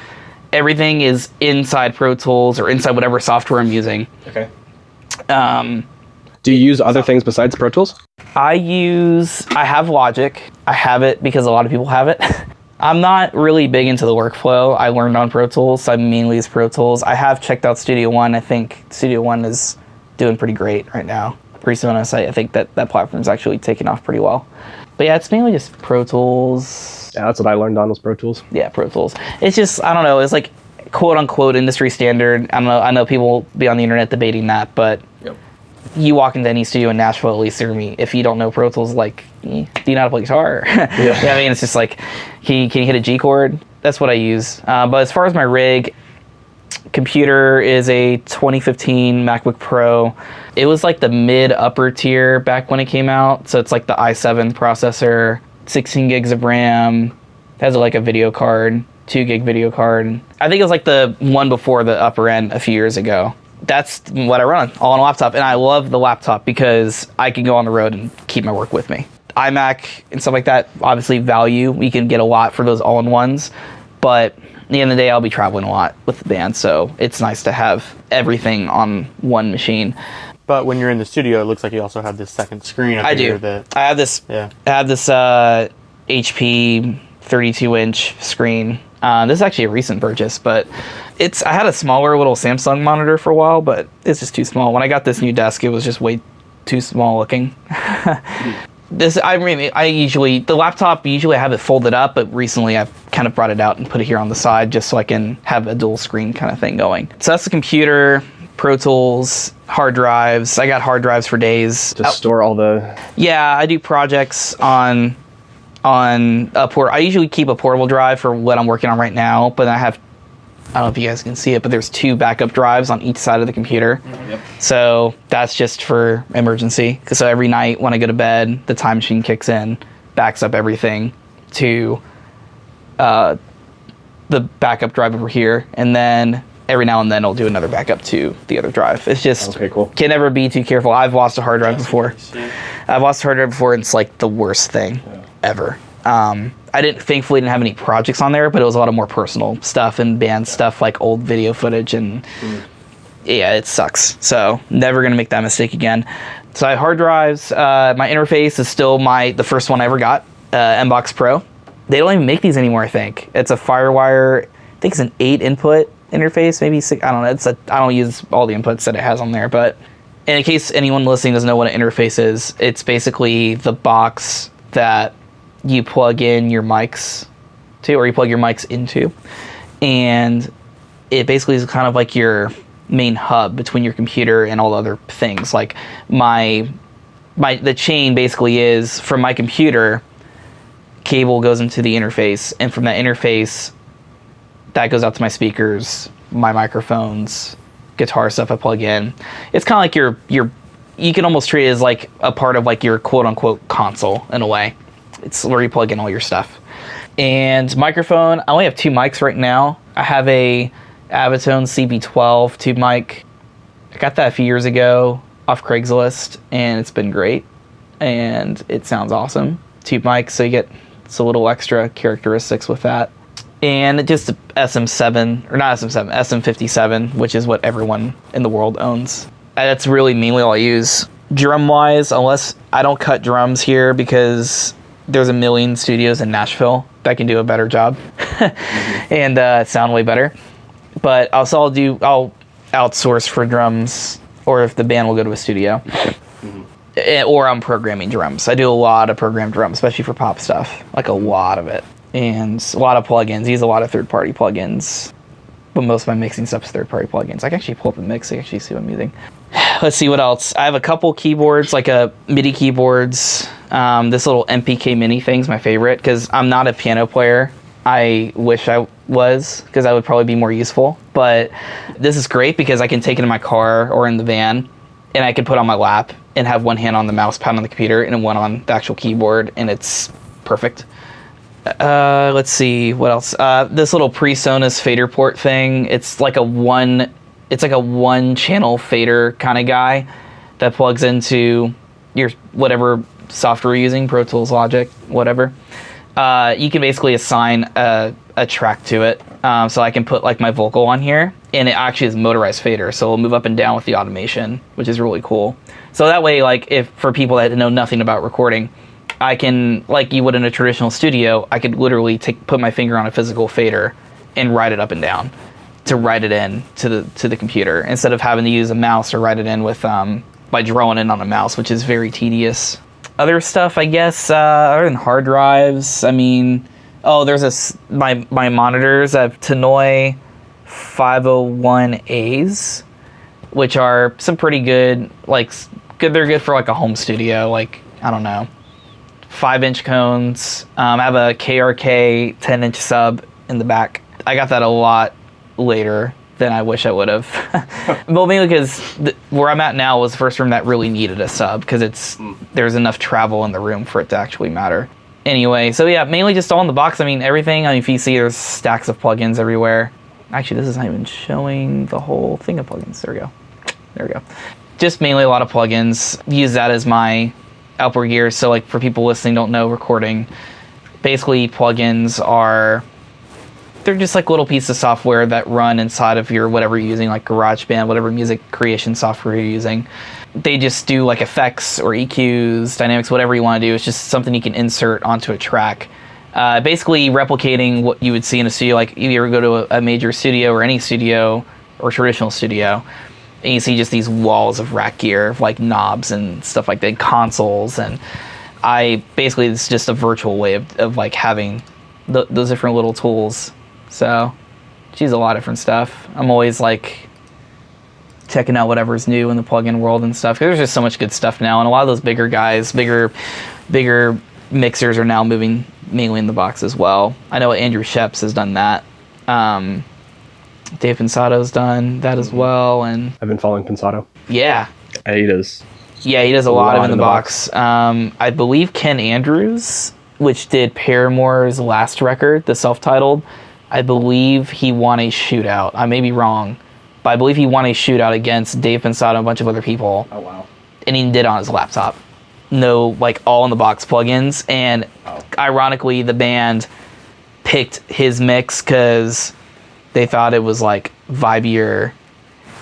Everything is inside Pro Tools or inside whatever software I'm using. Okay. Do you use other things besides Pro Tools? I have Logic. I have it because a lot of people have it. I'm not really big into the workflow. I learned on Pro Tools, so I mainly use Pro Tools. I have checked out Studio One. I think Studio One is doing pretty great right now. Pretty soon, I think that platform's actually taking off pretty well. But yeah, it's mainly just Pro Tools. Yeah, that's what I learned on was Pro Tools. Yeah, Pro Tools. It's just, I don't know, it's like quote unquote industry standard. I know people be on the internet debating that, but you walk into any studio in Nashville, at least if you don't know Pro Tools, like, do you know how to play guitar? Yeah. It's just like, can you hit a G chord? That's what I use. But as far as my rig, computer is a 2015 MacBook Pro. It was like the mid-upper tier back when it came out. So it's like the i7 processor, 16 gigs of RAM, it has like a video card, 2 gig video card. I think it was like the one before the upper end a few years ago. That's what I run all on a laptop, and I love the laptop because I can go on the road and keep my work with me. iMac and stuff like that, obviously value. We can get a lot for those all-in-ones, but at the end of the day, I'll be traveling a lot with the band, so it's nice to have everything on one machine. But when you're in the studio, it looks like you also have this second screen up here. I have this. Yeah. I have this HP 32-inch screen. This is actually a recent purchase, but I had a smaller little Samsung monitor for a while, but it's just too small. When I got this new desk, it was just way too small looking. The laptop, usually I have it folded up, but recently I've kind of brought it out and put it here on the side just so I can have a dual screen kind of thing going. So that's the computer, Pro Tools, hard drives. I got hard drives for days. To store all the... Yeah, I do projects on a port. I usually keep a portable drive for what I'm working on right now, but I don't know if you guys can see it, but there's 2 backup drives on each side of the computer. Yep. So that's just for emergency. So every night when I go to bed, the time machine kicks in, backs up everything to the backup drive over here, and then every now and then I'll do another backup to the other drive. It's just, okay, cool. Can never be too careful. I've lost a hard drive before. And it's like the worst thing ever. Thankfully didn't have any projects on there, but it was a lot of more personal stuff and band stuff, like old video footage, and yeah, it sucks. So never gonna make that mistake again. So I have hard drives. My interface is still the first one I ever got, MBox Pro. They don't even make these anymore, I think. It's a Firewire, I think it's an 8 input interface, maybe 6, I don't know. I don't use all the inputs that it has on there, but in case anyone listening doesn't know what an interface is, it's basically the box that you plug in your mics to, or you plug your mics into, and it basically is kind of like your main hub between your computer and all the other things. Like the chain basically is from my computer, cable goes into the interface, and from that interface that goes out to my speakers, my microphones, guitar stuff I plug in. It's kind of like you can almost treat it as like a part of like your quote unquote console in a way. It's where you plug in all your stuff. And microphone, I only have 2 mics right now. I have a Abitone CB12 tube mic. I got that a few years ago off Craigslist, and it's been great. And it sounds awesome. Tube mic, so you get a little extra characteristics with that. And just SM7, or not SM7, SM57, which is what everyone in the world owns. That's really mainly all I use. Drum-wise, unless I don't cut drums here because there's a million studios in Nashville that can do a better job and sound way better. But I'll outsource for drums, or if the band will go to a studio. Or I'm programming drums. I do a lot of programmed drums, especially for pop stuff, like a lot of it. And a lot of plugins. Use a lot of third-party plugins. But most of my mixing stuff is third-party plugins. I can actually pull up a mix so you can actually see what I'm using. Let's see what else. I have a couple keyboards, like MIDI keyboards. This little MPK Mini thing's my favorite because I'm not a piano player. I wish I was, because that would probably be more useful. But this is great because I can take it in my car or in the van, and I can put it on my lap and have one hand on the mouse pad on the computer and one on the actual keyboard, and it's perfect. Let's see what else. This little PreSonus fader port thing. It's like a one channel fader kind of guy that plugs into your whatever software you're using, Pro Tools, Logic, whatever. You can basically assign a track to it. So I can put like my vocal on here, and it actually is motorized fader, so it'll move up and down with the automation, which is really cool. So that way, like, if for people that know nothing about recording, I can, like you would in a traditional studio, I could literally put my finger on a physical fader and ride it up and down to write it in to the computer, instead of having to use a mouse or write it in with by drawing in on a mouse, which is very tedious. Other stuff, I guess, other than hard drives, I mean, there's my monitors. I have Tannoy 501As, which are some pretty good, they're good for like a home studio, like, I don't know, 5-inch cones. I have a KRK 10-inch sub in the back. I got that a lot later than I wish I would have. Well, mainly because where I'm at now was the first room that really needed a sub, because there's enough travel in the room for it to actually matter. Anyway, so yeah, mainly just all in the box. I mean, everything. I mean, if you see, there's stacks of plugins everywhere. Actually, this is not even showing the whole thing of plugins. There we go. Just mainly a lot of plugins. Use that as my outboard gear. So like, for people listening don't know recording, basically plugins they're just like little pieces of software that run inside of your whatever you're using, like GarageBand, whatever music creation software you're using. They just do like effects or EQs, dynamics, whatever you want to do. It's just something you can insert onto a track. Basically replicating what you would see in a studio. Like, if you ever go to a major studio or any studio or traditional studio, and you see just these walls of rack gear, like knobs and stuff like that, consoles, and it's just a virtual way of like having those different little tools. So, use a lot of different stuff. I'm always like checking out whatever's new in the plugin world and stuff. There's just so much good stuff now, and a lot of those bigger guys, bigger mixers are now moving mainly in the box as well. I know Andrew Sheps has done that. Dave Pensato's done that as well, and I've been following Pensato. Yeah, He does. Yeah, he does a lot of in the box. I believe Ken Andrews, which did Paramore's last record, the self-titled, I believe he won a shootout. I may be wrong, but I believe he won a shootout against Dave Pensato and a bunch of other people. Oh, wow. And he did it on his laptop. no like all in the box plugins, and ironically the band picked his mix because they thought it was like vibier.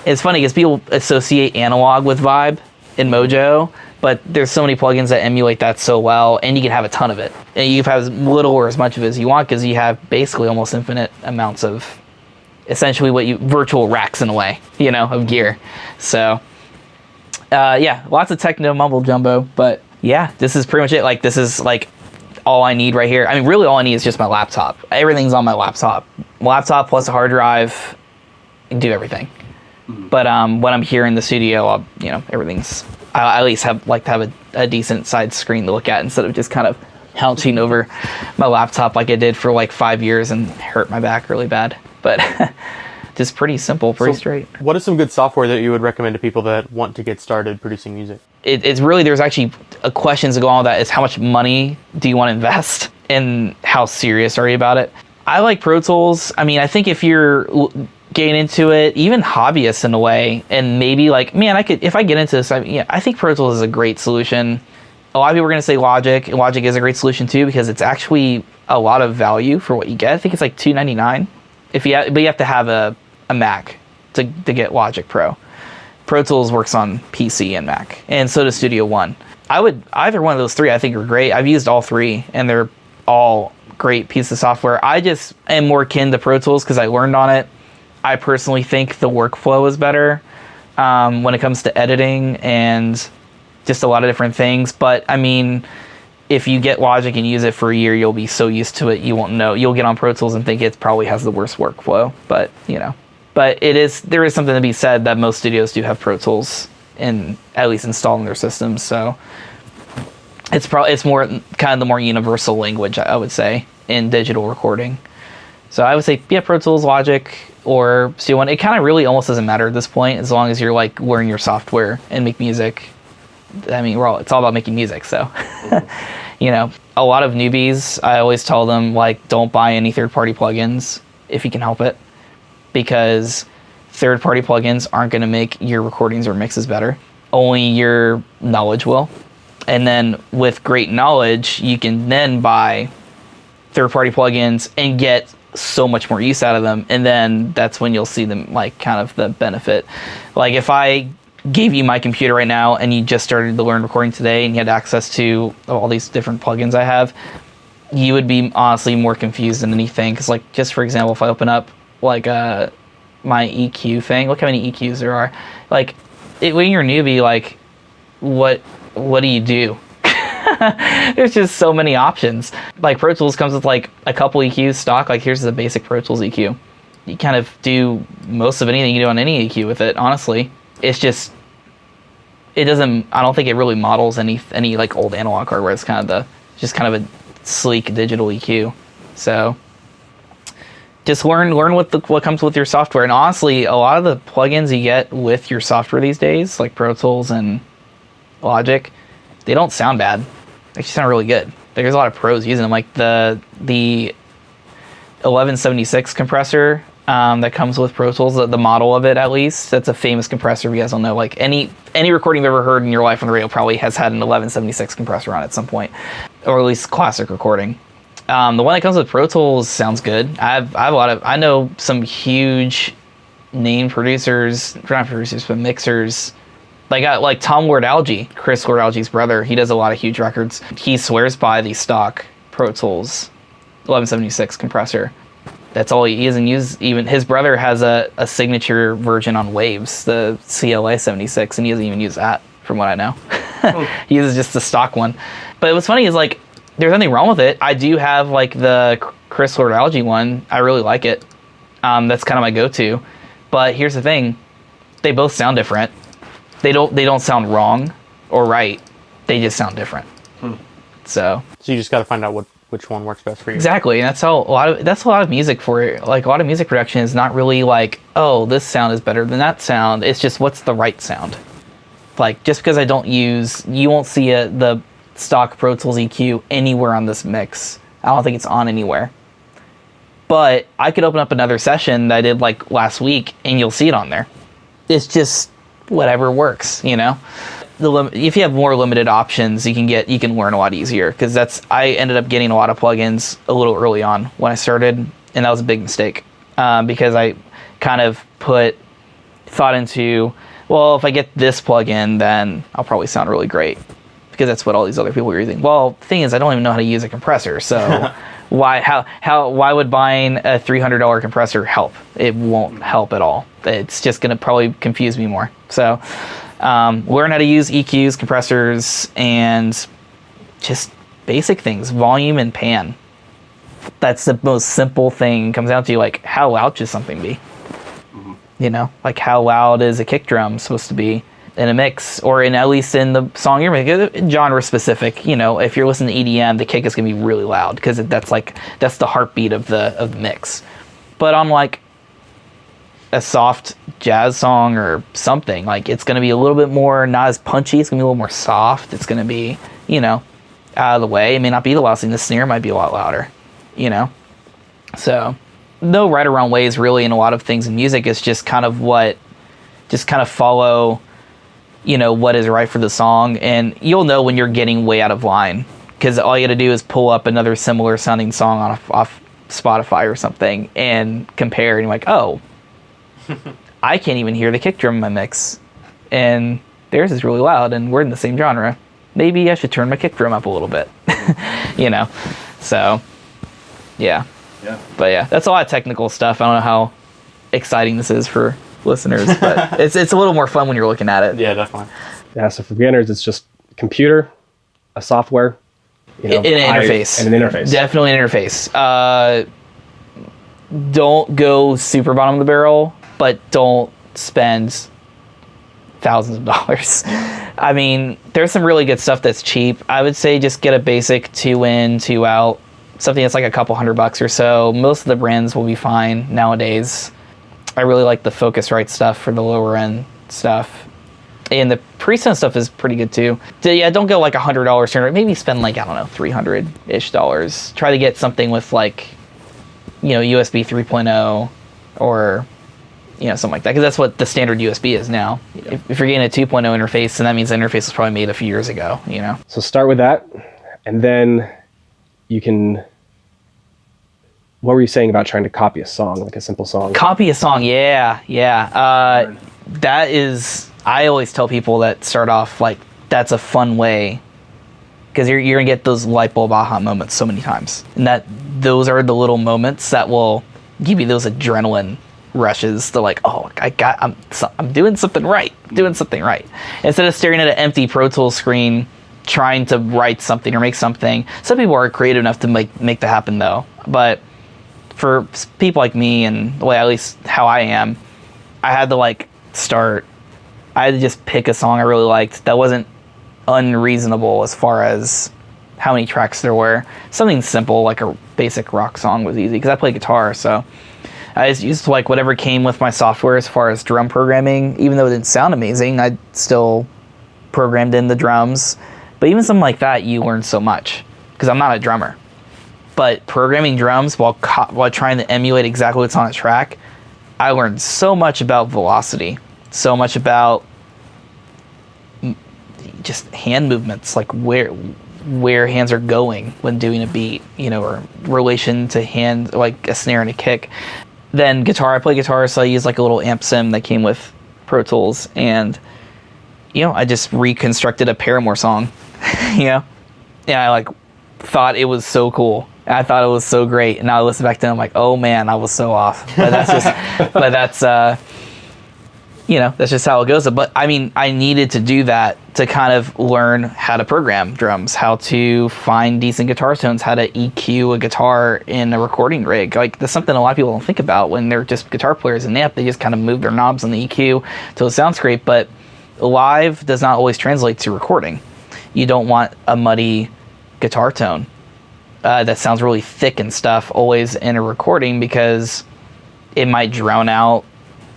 It's funny because people associate analog with vibe in Mojo, but there's so many plugins that emulate that so well, and you can have a ton of it, and you can have as little or as much of it as you want because you have basically almost infinite amounts of essentially what you virtual racks in a way, you know, of gear. So yeah, lots of techno mumble jumbo, but yeah, this is pretty much it. Like, this is like all I need right here. I mean, really all I need is just my laptop. Everything's on my laptop. Laptop plus a hard drive, can do everything. But when I'm here in the studio, you know, everything's, I at least like to have a decent side screen to look at instead of just kind of houching over my laptop like I did for like 5 years and hurt my back really bad. But just pretty simple, pretty straight. What is some good software that you would recommend to people that want to get started producing music? It's really, there's actually questions that go on with that is how much money do you want to invest and how serious are you about it? I like Pro Tools. I mean, I think if you're getting into it, even hobbyists in a way, and maybe like, man, I could, if I get into this, I think Pro Tools is a great solution. A lot of people are going to say Logic, and Logic is a great solution too because it's actually a lot of value for what you get. I think it's like $299 but you have to have a Mac to get Logic Pro. Pro Tools works on PC and Mac, and so does Studio One. I would, either one of those three I think are great. I've used all three, and they're all great pieces of software. I just am more akin to Pro Tools because I learned on it. I personally think the workflow is better when it comes to editing and just a lot of different things. But I mean, if you get Logic and use it for a year, you'll be so used to it, you won't know. You'll get on Pro Tools and think it probably has the worst workflow. But, you know, but there is something to be said that most studios do have Pro Tools at least installed in their systems. So it's more kind of the more universal language, I would say, in digital recording. So I would say, yeah, Pro Tools, Logic, or Studio One. It kind of really almost doesn't matter at this point, as long as you're like learn your software and make music. I mean, it's all about making music, so you know, a lot of newbies, I always tell them like, don't buy any third-party plugins if you can help it, because third-party plugins aren't going to make your recordings or mixes better. Only your knowledge will. And then with great knowledge, you can then buy third-party plugins and get so much more use out of them, and then that's when you'll see them like kind of the benefit. Like if I gave you my computer right now and you just started to learn recording today and you had access to all these different plugins I have, you would be honestly more confused than anything. Because like, just for example, if I open up like my EQ thing, look how many EQs there are. Like when you're a newbie, like what do you do? There's just so many options. Like Pro Tools comes with like a couple EQs stock. Like here's the basic Pro Tools EQ. You kind of do most of anything you do on any EQ with it, honestly. It's just, it doesn't, I don't think it really models any like old analog hardware. It's kind of just kind of a sleek digital EQ. So just learn what comes with your software. And honestly, a lot of the plugins you get with your software these days, like Pro Tools and Logic, they don't sound bad. They actually sound really good. There's a lot of pros using them. Like the 1176 compressor that comes with Pro Tools, the model of it at least, that's a famous compressor. If you guys don't know, like any recording you've ever heard in your life on the radio probably has had an 1176 compressor on it at some point, or at least classic recording. The one that comes with Pro Tools sounds good. I know some huge name producers, not producers, but mixers. Like Tom Lord-Alge, Chris Lord-Alge's brother, he does a lot of huge records. He swears by the stock Pro Tools 1176 compressor. That's all he doesn't use. Even his brother has a signature version on Waves, the CLA 76, and he doesn't even use that, from what I know. He uses just the stock one. But what's funny is like, there's nothing wrong with it. I do have like the Chris Lord-Alge one. I really like it. That's kind of my go-to. But here's the thing: they both sound different. They don't sound wrong or right. They just sound different. So you just got to find out which one works best for you. Exactly, and that's a lot of music for, like, a lot of music production is not really like, oh, this sound is better than that sound. It's just what's the right sound. Like, just because you won't see the stock Pro Tools EQ anywhere on this mix. I don't think it's on anywhere. But I could open up another session that I did like last week and you'll see it on there. It's just whatever works, you know? if you have more limited options, you can learn a lot easier. Because I ended up getting a lot of plugins a little early on when I started, and that was a big mistake because I kind of put thought into, well, if I get this plugin, then I'll probably sound really great because that's what all these other people are using. Well, the thing is, I don't even know how to use a compressor, so why would buying a $300 compressor help? It won't help at all. It's just going to probably confuse me more. So learn how to use EQs, compressors, and just basic things, volume and pan. That's the most simple thing. It comes down to like, how loud should something be? You know, like how loud is a kick drum supposed to be in a mix, or at least in the song you're making, genre specific. You know, if you're listening to EDM, the kick is gonna be really loud because that's the heartbeat of the mix. But on like a soft jazz song or something, like it's gonna be a little bit more, not as punchy. It's gonna be a little more soft. It's gonna be, you know, out of the way. It may not be the loudest thing. The snare might be a lot louder. You know, so no right or wrong ways really in a lot of things in music. It's just kind of follow, you know, what is right for the song, and you'll know when you're getting way out of line because all you got to do is pull up another similar sounding song off Spotify or something and compare, and you're like, oh, I can't even hear the kick drum in my mix, and theirs is really loud, and we're in the same genre. Maybe I should turn my kick drum up a little bit, you know. So yeah. But yeah, that's a lot of technical stuff. I don't know how exciting this is for listeners, but it's a little more fun when you're looking at it. Yeah, definitely. Yeah, so for beginners, it's just computer, a software, you know, an interface. And an interface. Definitely an interface. Don't go super bottom of the barrel, but don't spend thousands of dollars. I mean, there's some really good stuff that's cheap. I would say just get a basic 2 in, 2 out. Something that's like a couple $100 or so. Most of the brands will be fine nowadays. I really like the Focusrite stuff for the lower end stuff. And the Preset stuff is pretty good too. So yeah, don't go like $100 turn. Maybe spend like, I don't know, $300-ish. Try to get something with like, you know, USB 3.0 or, you know, something like that. Because that's what the standard USB is now. Yeah. If you're getting a 2.0 interface, then that means the interface was probably made a few years ago, you know. So start with that, and then you can, what were you saying about trying to copy a song, like a simple song? Copy a song, yeah. That is, I always tell people that start off, like, that's a fun way, because you're going to get those light bulb aha moments so many times. And those are the little moments that will give you those adrenaline rushes to like, oh, I'm doing something right, Instead of staring at an empty Pro Tools screen, trying to write something or make something. Some people are creative enough to make that happen though. But for people like me, and well, at least how I am, I had to like start. I had to just pick a song I really liked that wasn't unreasonable as far as how many tracks there were. Something simple like a basic rock song was easy because I play guitar, so I just used like whatever came with my software as far as drum programming. Even though it didn't sound amazing, I still programmed in the drums. But even something like that, you learn so much because I'm not a drummer. But programming drums while trying to emulate exactly what's on a track, I learned so much about velocity, so much about just hand movements, like where hands are going when doing a beat, you know, or relation to hand, like a snare and a kick. Then guitar, I play guitar, so I use like a little amp sim that came with Pro Tools, and you know, I just reconstructed a Paramore song. You know, yeah, I like thought it was so cool. I thought it was so great, and now I listen back to it, I'm like, oh man, I was so off. But that's just, you know, that's just how it goes. But I mean, I needed to do that to kind of learn how to program drums, how to find decent guitar tones, how to EQ a guitar in a recording rig. Like, that's something a lot of people don't think about when they're just guitar players in amp. They just kind of move their knobs on the EQ till it sounds great. But live does not always translate to recording. You don't want a muddy guitar tone that sounds really thick and stuff always in a recording, because it might drown out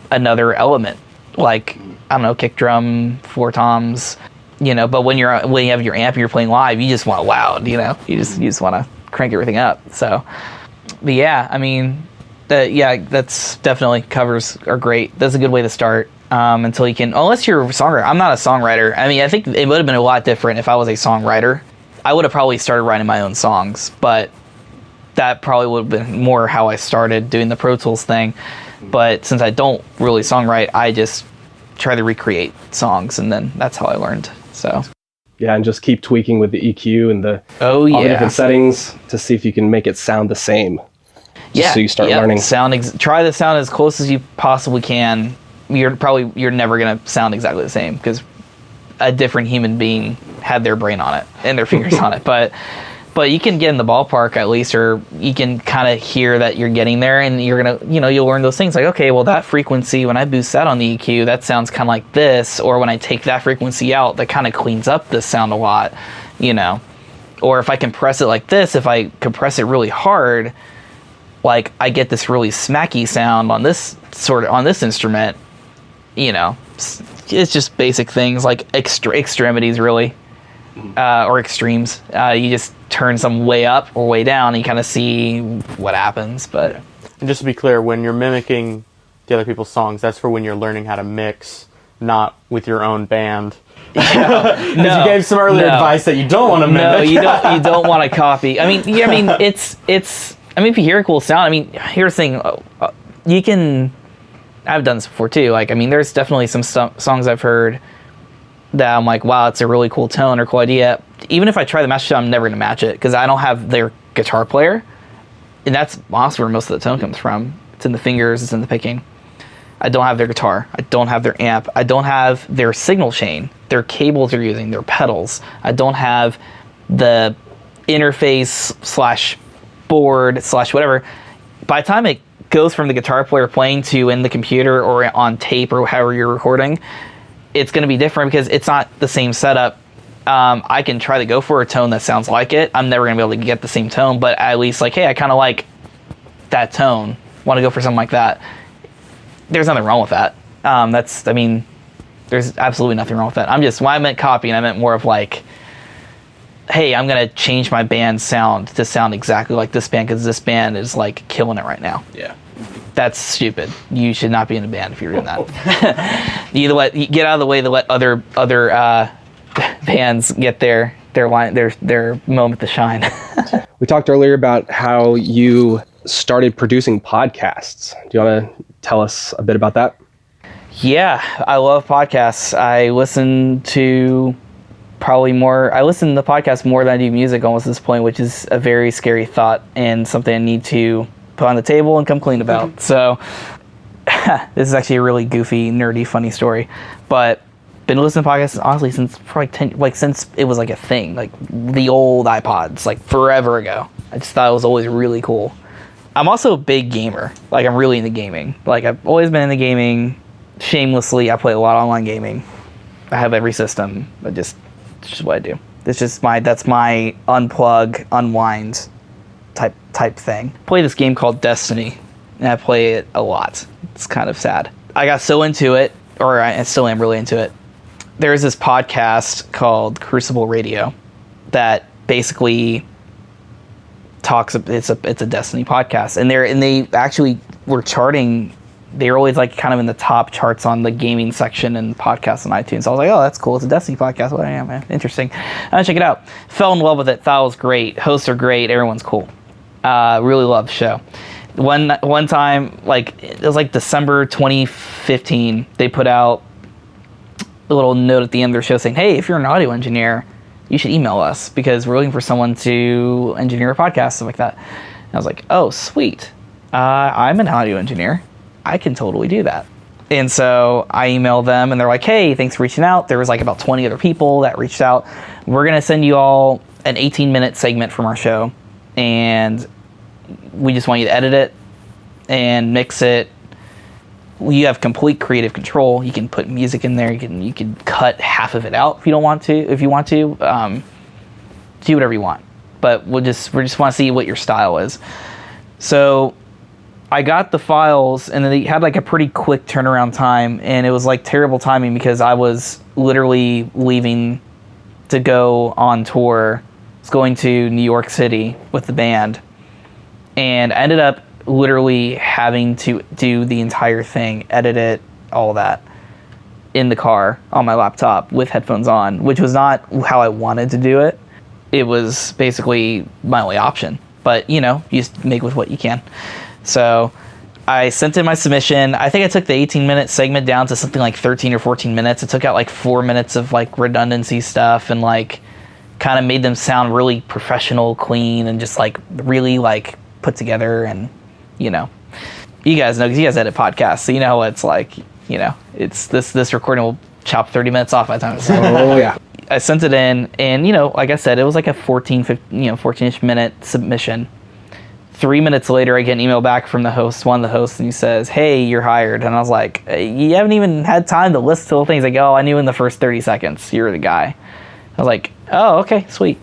another element, like, I don't know, kick drum, floor toms, you know. But when you have your amp and you're playing live, you just want loud, you know. You just want to crank everything up. So, but yeah, I mean, that's definitely, covers are great. That's a good way to start. until you can, unless you're a songwriter. I'm not a songwriter. I mean, I think it would have been a lot different if I was a songwriter. I would have probably started writing my own songs, but that probably would have been more how I started doing the Pro Tools thing. But since I don't really songwrite, I just try to recreate songs, and then that's how I learned. So Yeah, and just keep tweaking with the EQ and all the different settings to see if you can make it sound the same. So you start learning. Try to sound as close as you possibly can. You're never gonna sound exactly the same because a different human being had their brain on it and their fingers on it. But you can get in the ballpark at least, or you can kind of hear that you're getting there, and you're gonna, you'll learn those things like, okay, well, that frequency, when I boost that on the EQ, that sounds kind of like this, or when I take that frequency out, that kind of cleans up this sound a lot, or if I compress it like this, if I compress it really hard, like I get this really smacky sound on this instrument. It's just basic things like extremities really, or extremes. You just turn some way up or way down, and you kind of see what happens. But And just to be clear, when you're mimicking the other people's songs, that's for when you're learning how to mix, not with your own band. no, you gave some earlier advice that you don't want to mimic. No, you don't want to copy. I mean, it's. I mean, if you hear a cool sound, I mean, here's the thing. You can. I've done this before too. Like, I mean, there's definitely some songs I've heard that I'm like, wow, it's a really cool tone or cool idea. Even if I try the master, I'm never going to match it because I don't have their guitar player. And that's honestly where most of the tone comes from. It's in the fingers, it's in the picking. I don't have their guitar. I don't have their amp. I don't have their signal chain, their cables they're using, their pedals. I don't have the interface / board / whatever. By the time it goes from the guitar player playing to in the computer or on tape or however you're recording, it's going to be different because it's not the same setup. I can try to go for a tone that sounds like it. I'm never going to be able to get the same tone, but at least like, hey, I kind of like that tone. Want to go for something like that. There's nothing wrong with that. There's absolutely nothing wrong with that. When I meant copying, I meant more of like, hey, I'm going to change my band's sound to sound exactly like this band because this band is like killing it right now. Yeah. That's stupid. You should not be in a band if you're doing that. You get out of the way to let other bands get their moment to shine. We talked earlier about how you started producing podcasts. Do you want to tell us a bit about that? Yeah, I love podcasts. I listen to the podcast more than I do music almost at this point, which is a very scary thought and something I need to put on the table and come clean about. So this is actually a really goofy, nerdy, funny story. But been listening to podcasts honestly since probably since it was like a thing, like the old iPods, like forever ago. I just thought it was always really cool. I'm also a big gamer. Like, I'm really into gaming. Like, I've always been into gaming. Shamelessly, I play a lot of online gaming. I have every system. It's just what I do. That's my unplug, unwind type thing. I play this game called Destiny, and I play it a lot. It's kind of sad. I got so into it, or I still am really into it. There's this podcast called Crucible Radio that basically talks. It's a Destiny podcast, and they actually were charting. They were always like kind of in the top charts on the gaming section and podcasts on iTunes. So I was like, oh, that's cool. It's a Destiny podcast. Well, yeah, man, interesting. I check it out. Fell in love with it. Thought it was great. Hosts are great. Everyone's cool. Really love the show. One time, like it was like December 2015, they put out a little note at the end of their show saying, hey, if you're an audio engineer, you should email us because we're looking for someone to engineer a podcast, stuff like that. And I was like, oh, sweet. I'm an audio engineer. I can totally do that. And so I emailed them and they're like, hey, thanks for reaching out. There was like about 20 other people that reached out. We're going to send you all an 18-minute segment from our show. And we just want you to edit it and mix it. You have complete creative control. You can put music in there. You can cut half of it out if you don't want to. If you want to, do whatever you want. But we just want to see what your style is. So I got the files, and then they had like a pretty quick turnaround time, and it was like terrible timing because I was literally leaving to go on tour. I was going to New York City with the band, and I ended up literally having to do the entire thing, edit it, all that. in the car on my laptop with headphones on, which was not how I wanted to do it. It was basically my only option. But, you just make with what you can. So I sent in my submission. I think I took the 18-minute segment down to something like 13 or 14 minutes. It took out like 4 minutes of like redundancy stuff and like kind of made them sound really professional, clean, and just like really like put together. And, you guys know, because you guys edit podcasts, so you know what it's like. It's this recording will chop 30 minutes off by the time it's done. Oh, yeah. I sent it in, and, like I said, it was like a 14-ish minute submission. 3 minutes later, I get an email back from one of the hosts, and he says, "Hey, you're hired." And I was like, "You haven't even had time to list the whole thing." He's like, "Oh, I knew in the first 30 seconds you're the guy." I was like, "Oh, okay, sweet."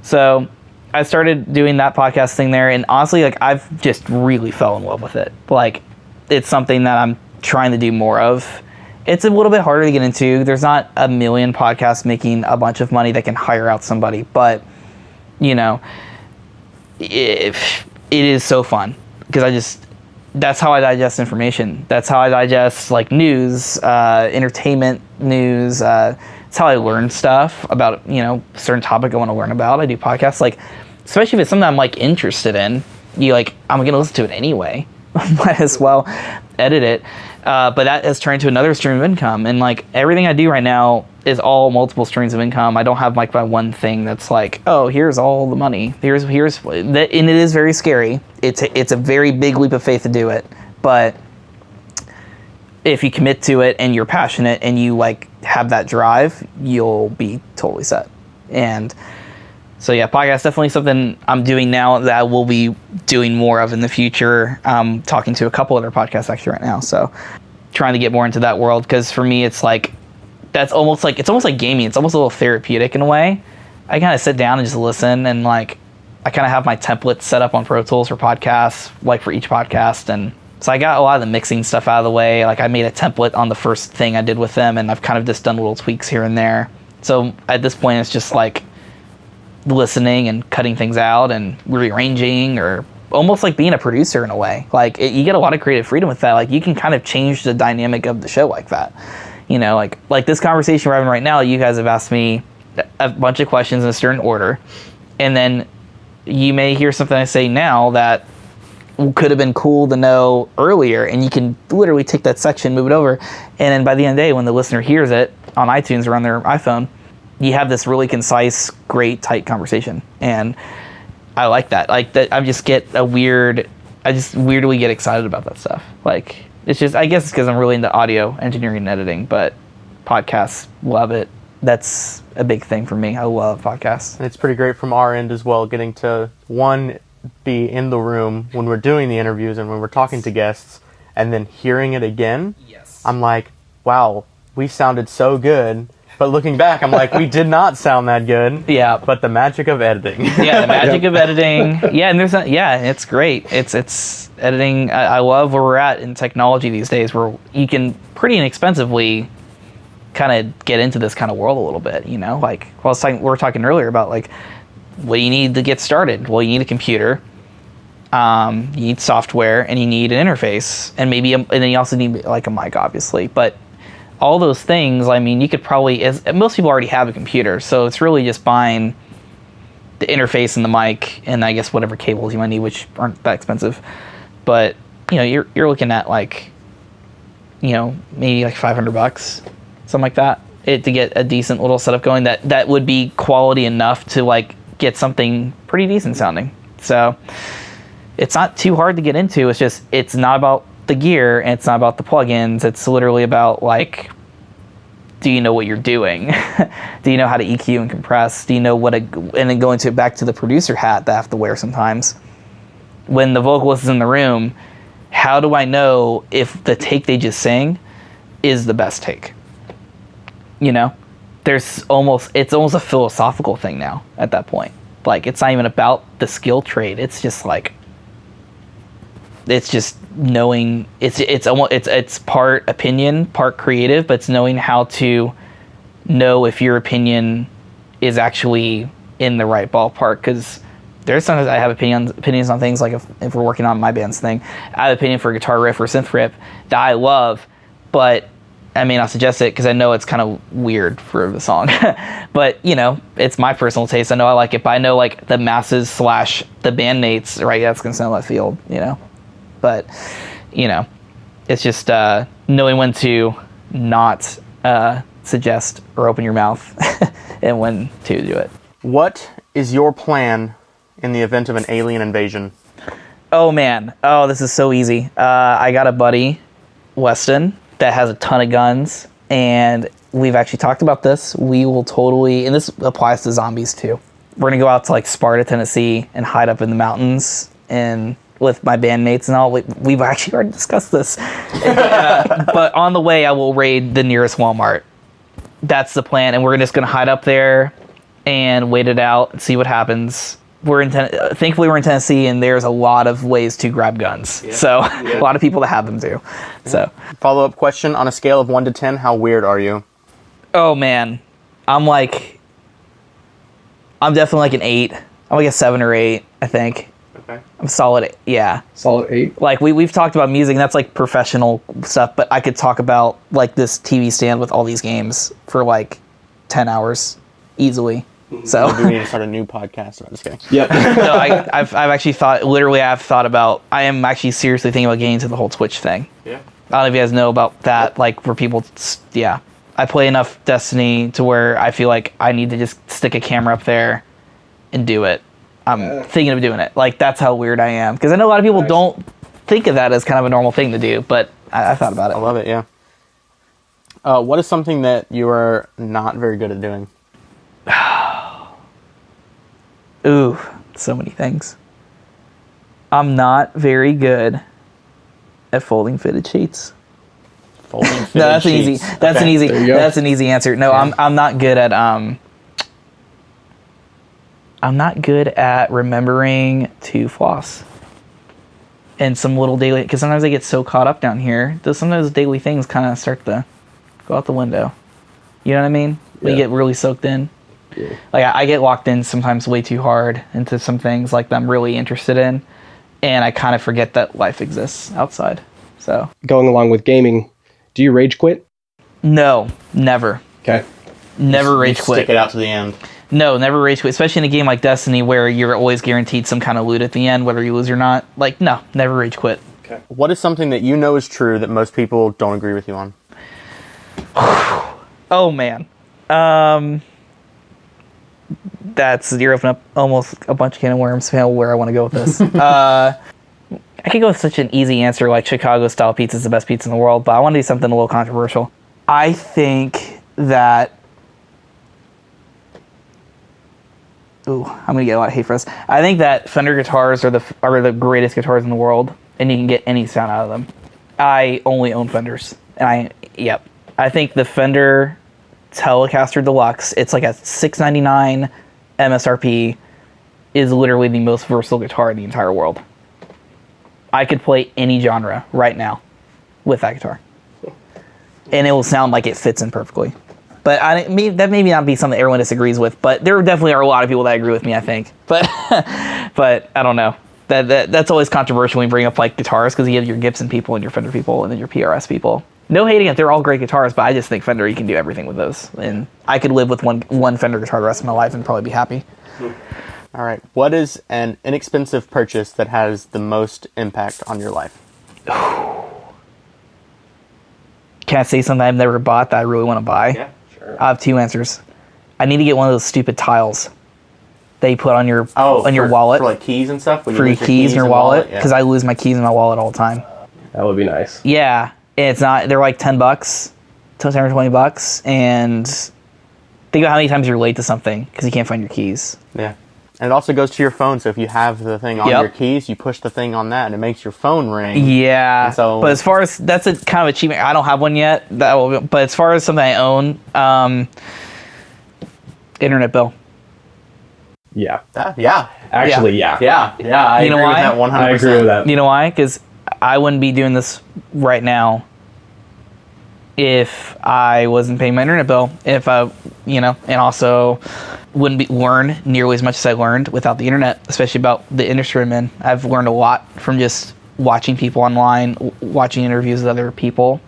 So I started doing that podcast thing there, and honestly, like, I've just really fell in love with it. Like, it's something that I'm trying to do more of. It's a little bit harder to get into. There's not a million podcasts making a bunch of money that can hire out somebody, but if it is so fun, because that's how I digest information. That's how I digest like news, entertainment news. It's how I learn stuff about a certain topic I want to learn about. I do podcasts, like, especially if it's something I'm like interested in. I'm gonna listen to it anyway. Might as well edit it. But that has turned to another stream of income, and like everything I do right now is all multiple streams of income. I don't have like my one thing that's like, oh, here's all the money. Here's that, and it is very scary. It's a very big leap of faith to do it, but if you commit to it and you're passionate and you like have that drive, you'll be totally set. And so yeah, podcast definitely something I'm doing now that I will be doing more of in the future. I'm talking to a couple other podcasts actually right now, so trying to get more into that world, because for me it's like it's almost like gaming. It's almost a little therapeutic in a way. I kind of sit down and just listen, and like I kind of have my templates set up on Pro Tools for podcasts, like for each podcast, and so I got a lot of the mixing stuff out of the way. Like I made a template on the first thing I did with them, and I've kind of just done little tweaks here and there. So at this point it's just like listening and cutting things out and rearranging, or almost like being a producer in a way. Like you get a lot of creative freedom with that. Like you can kind of change the dynamic of the show like that. Like this conversation we're having right now, you guys have asked me a bunch of questions in a certain order, and then you may hear something I say now that could have been cool to know earlier, and you can literally take that section, move it over, and then by the end of the day, when the listener hears it on iTunes or on their iPhone, you have this really concise, great, tight conversation. And I like that. Like that, I just weirdly get excited about that stuff. Like it's just, I guess it's because I'm really into audio engineering and editing, but podcasts, love it. That's a big thing for me. I love podcasts. And it's pretty great from our end as well, getting to be in the room when we're doing the interviews and when we're talking to guests, and then hearing it again. Yes. I'm like, wow, we sounded so good. But looking back, I'm like, we did not sound that good. Yeah. But the magic of editing. Yeah, the magic of editing. Yeah, and it's great. It's editing. I love where we're at in technology these days, where you can pretty inexpensively kind of get into this kind of world a little bit, Like, we were talking earlier about, like, what do you need to get started? Well, you need a computer, you need software, and you need an interface, and and then you also need, like, a mic, obviously. But all those things, I mean, you could probably, most people already have a computer, so it's really just buying the interface and the mic, and I guess whatever cables you might need, which aren't that expensive. But you're looking at like, maybe like $500, something like that, to get a decent little setup going. That would be quality enough to like get something pretty decent sounding. So it's not too hard to get into. It's just, it's not about the gear, and it's not about the plugins. It's literally about, like, do you know what you're doing? Do you know how to EQ and compress? Do you know and then going back to the producer hat that I have to wear sometimes. When the vocalist is in the room, how do I know if the take they just sang is the best take? It's almost a philosophical thing now at that point. Like, it's not even about the skill trade. It's just like, it's just knowing, it's part opinion, part creative, but it's knowing how to know if your opinion is actually in the right ballpark. Because there's sometimes I have opinions on things, like if we're working on my band's thing, I have an opinion for a guitar riff or synth riff that I love, but I may not suggest it because I know it's kind of weird for the song. But, you know, it's my personal taste. I know I like it, but I know, like, the masses / the bandmates, right, that's going to sound left field, you know? But, you know, it's just knowing when to not suggest or open your mouth and when to do it. What is your plan in the event of an alien invasion? Oh, man. Oh, this is so easy. I got a buddy, Weston, that has a ton of guns, and we've actually talked about this. We will totally, and this applies to zombies too. We're going to go out to, like, Sparta, Tennessee, and hide up in the mountains and with my bandmates and all. We've actually already discussed this. But on the way, I will raid the nearest Walmart. That's the plan, and we're just going to hide up there and wait it out and see what happens. Thankfully, we're in Tennessee, and there's a lot of ways to grab guns. Yeah. So a lot of people that have them too. So follow-up question: on a scale of 1 to 10, how weird are you? Oh man, I'm definitely like an 8. I'm like a 7 or 8, I think. Okay. I'm solid. Yeah. Solid 8. Like we've talked about music, and that's like professional stuff. But I could talk about like this TV stand with all these games for like 10 hours easily. So we need to start a new podcast. I'm just kidding. Yep. No, I've actually thought about. I am actually seriously thinking about getting into the whole Twitch thing. Yeah. I don't know if you guys know about that. Like for people, yeah. I play enough Destiny to where I feel like I need to just stick a camera up there and do it. I'm thinking of doing it. Like that's how weird I am, because I know a lot of people don't think of that as kind of a normal thing to do, but I thought about it. I love it. Yeah. What is something that you are not very good at doing? Ooh, so many things. I'm not very good at folding fitted sheets. Folding fitted No, that's sheets. an easy. That's an easy answer. No, Okay. I'm not good at I'm not good at remembering to floss. And some little daily, because sometimes I get so caught up down here, sometimes daily things kind of start to go out the window. You know what I mean? We get really soaked in. Yeah. Like I get locked in sometimes way too hard into some things like that I'm really interested in, and I kind of forget that life exists outside. So going along with gaming, do you rage quit? No, never. Okay. Never rage quit. Stick it out to the end. No, never rage quit, especially in a game like Destiny where you're always guaranteed some kind of loot at the end, whether you lose or not. Like, no, never rage quit. Okay. What is something that you know is true that most people don't agree with you on? Oh man. You're opening up almost a bunch of can of worms. Where I want to go with this. I could go with such an easy answer like Chicago style pizza is the best pizza in the world, but I want to do something a little controversial. I think that. Ooh, I'm gonna get a lot of hate for this. I think that Fender guitars are the greatest guitars in the world, and you can get any sound out of them. I only own Fenders, and I think the Fender Telecaster Deluxe, it's like a $699 MSRP, is literally the most versatile guitar in the entire world. I could play any genre right now with that guitar, and it will sound like it fits in perfectly. But that may not be something everyone disagrees with, but there definitely are a lot of people that agree with me, I think. But but I don't know. That's always controversial when you bring up like guitars, because you have your Gibson people and your Fender people and then your PRS people. No hating it, they're all great guitars, but I just think Fender, you can do everything with those. And I could live with one Fender guitar the rest of my life and probably be happy. All right. What is an inexpensive purchase that has the most impact on your life? Can I say something I've never bought that I really want to buy? Yeah, sure. I have 2 answers. I need to get one of those stupid tiles that you put on your wallet. For like keys and stuff? For your keys in your wallet, because I lose my keys in my wallet all the time. That would be nice. Yeah. It's not, they're like $10, $10 or $20, and think about how many times you're late to something because you can't find your keys. Yeah. And it also goes to your phone, so if you have the thing on your keys, you push the thing on that, and it makes your phone ring. Yeah. And so, but as far as, that's a kind of achievement. I don't have one yet, but as far as something I own, internet bill. Yeah. Yeah. Actually, yeah. Yeah. I You know agree why? with that 100%. I agree with that. You know why? Because I wouldn't be doing this right now if I wasn't paying my internet bill. If I, and also wouldn't learn nearly as much as I learned without the internet, especially about the industry I'm in. I've learned a lot from just watching people online, watching interviews with other people,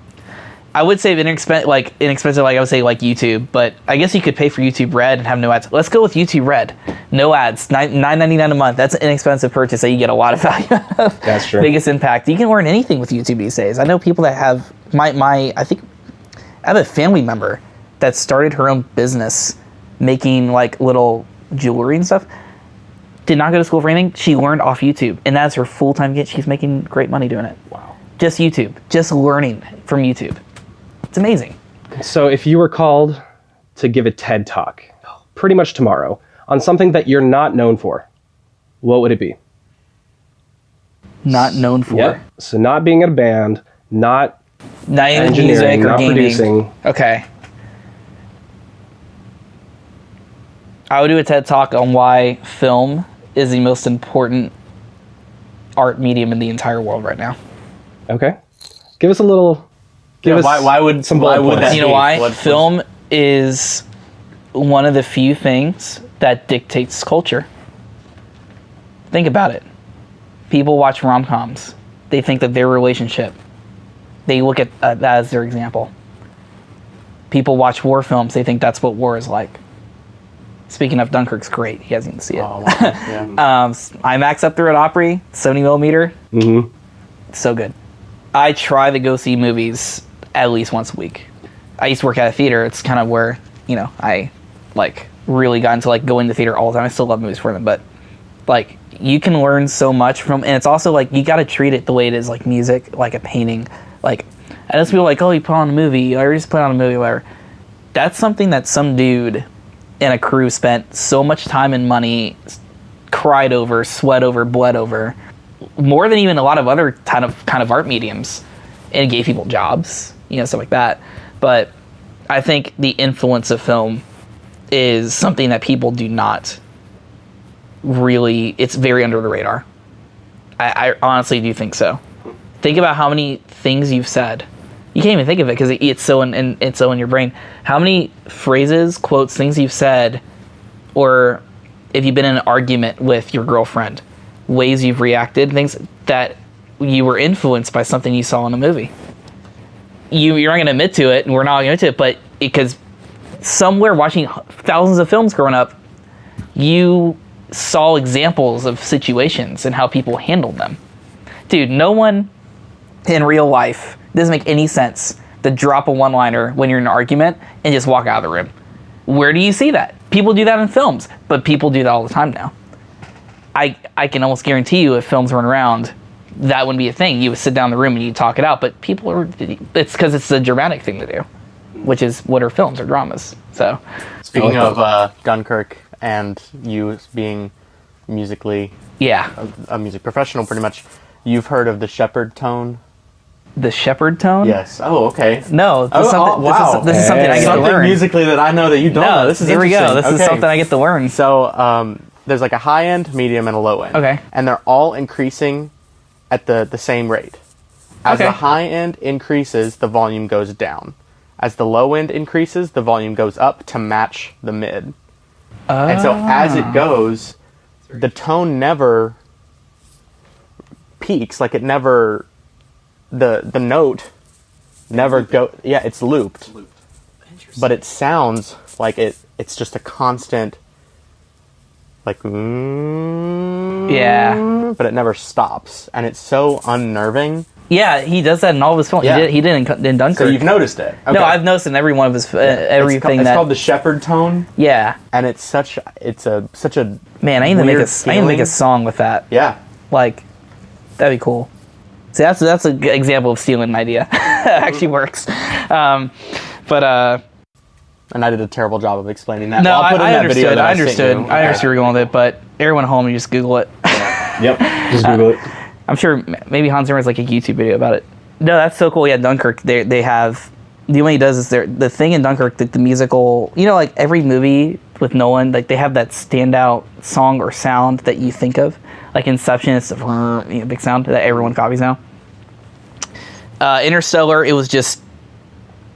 I would say inexpensive, like I would say like YouTube, but I guess you could pay for YouTube Red and have no ads. Let's go with YouTube Red, no ads, $9.99 a month. That's an inexpensive purchase that you get a lot of value out of. That's true. Biggest impact. You can learn anything with YouTube these days. I know people that have I think I have a family member that started her own business making like little jewelry and stuff. Did not go to school for anything. She learned off YouTube, and that's her full-time gig. She's making great money doing it. Wow. Just YouTube, just learning from YouTube. It's amazing. So if you were called to give a TED Talk pretty much tomorrow on something that you're not known for, what would it be? Not known for. Yep. So not being in a band, not even engineering, music or not gaming. producing. Okay. I would do a TED Talk on why film is the most important art medium in the entire world right now. Okay. Give us a little... Why would that You know be? why? Film is one of the few things that dictates culture. Think about it. People watch rom-coms. They think that their relationship, they look at that as their example. People watch war films. They think that's what war is like. Speaking of, Dunkirk's great. He hasn't even seen it. Oh, wow. Yeah. IMAX up there at Opry, 70 millimeter. Mm-hmm. So good. I try to go see movies at least once a week. I used to work at a theater. It's kind of where, I like really got into like going to theater all the time. I still love movies for them, but like you can learn so much from, and it's also like you got to treat it the way it is, like music, like a painting. Like, I just feel like, oh, you put on a movie, or you just put on a movie, whatever. That's something that some dude and a crew spent so much time and money, cried over, sweat over, bled over, more than even a lot of other kind of art mediums, and it gave people jobs, stuff like that. But I think the influence of film is something that people do not really, it's very under the radar. I honestly do think so. Think about how many things you've said. You can't even think of it because it's so in your brain. How many phrases, quotes, things you've said, or if you've been in an argument with your girlfriend, ways you've reacted, things that you were influenced by something you saw in a movie. You're not going to admit to it, and we're not going to admit to it, but because somewhere watching thousands of films growing up, you saw examples of situations and how people handled them. Dude, no one in real life, doesn't make any sense to drop a one-liner when you're in an argument and just walk out of the room. Where do you see that? People do that in films, but people do that all the time now. I can almost guarantee you if films weren't around, that wouldn't be a thing. You would sit down in the room and you'd talk it out, but it's because it's a dramatic thing to do, which is what are films or dramas. So, Speaking of Dunkirk and you being musically a music professional pretty much, you've heard of the Shepard tone? The Shepard tone? Yes. Oh, okay. No, this is something, wow. This is something I get to Something learn. musically that I know that you don't know. This is here we go. interesting. This is something I get to learn. So there's like a high end, medium, and a low end. Okay. And they're all increasing at the same rate. As the high end increases, the volume goes down. As the low end increases, the volume goes up to match the mid. And so as it goes, the tone never peaks. Like it never, the note never it's looped. But it sounds like it's just a constant, like, yeah. But it never stops. And it's so unnerving. Yeah, he does that in all of his films. Yeah. He did in Dunkirk. So you've noticed it. Okay. No, I've noticed in every one of his everything it's called the Shepard tone. Yeah. And it's such a Man, I need to weird make a song with that. Yeah. Like, that'd be cool. See, that's an example of stealing an idea. It actually works. And I did a terrible job of explaining that. no, I'll put in I that understood. video that I sent understood. you. I understood where you're going with it, but everyone at home, you just Google it. Yep. Just Google it. I'm sure maybe Hans Zimmer has like a YouTube video about it. No, that's so cool. Yeah, Dunkirk. They have the only he does is the thing in Dunkirk, the musical. Like every movie with Nolan, like they have that standout song or sound that you think of. Like Inception, it's a big sound that everyone copies now. Interstellar, it was just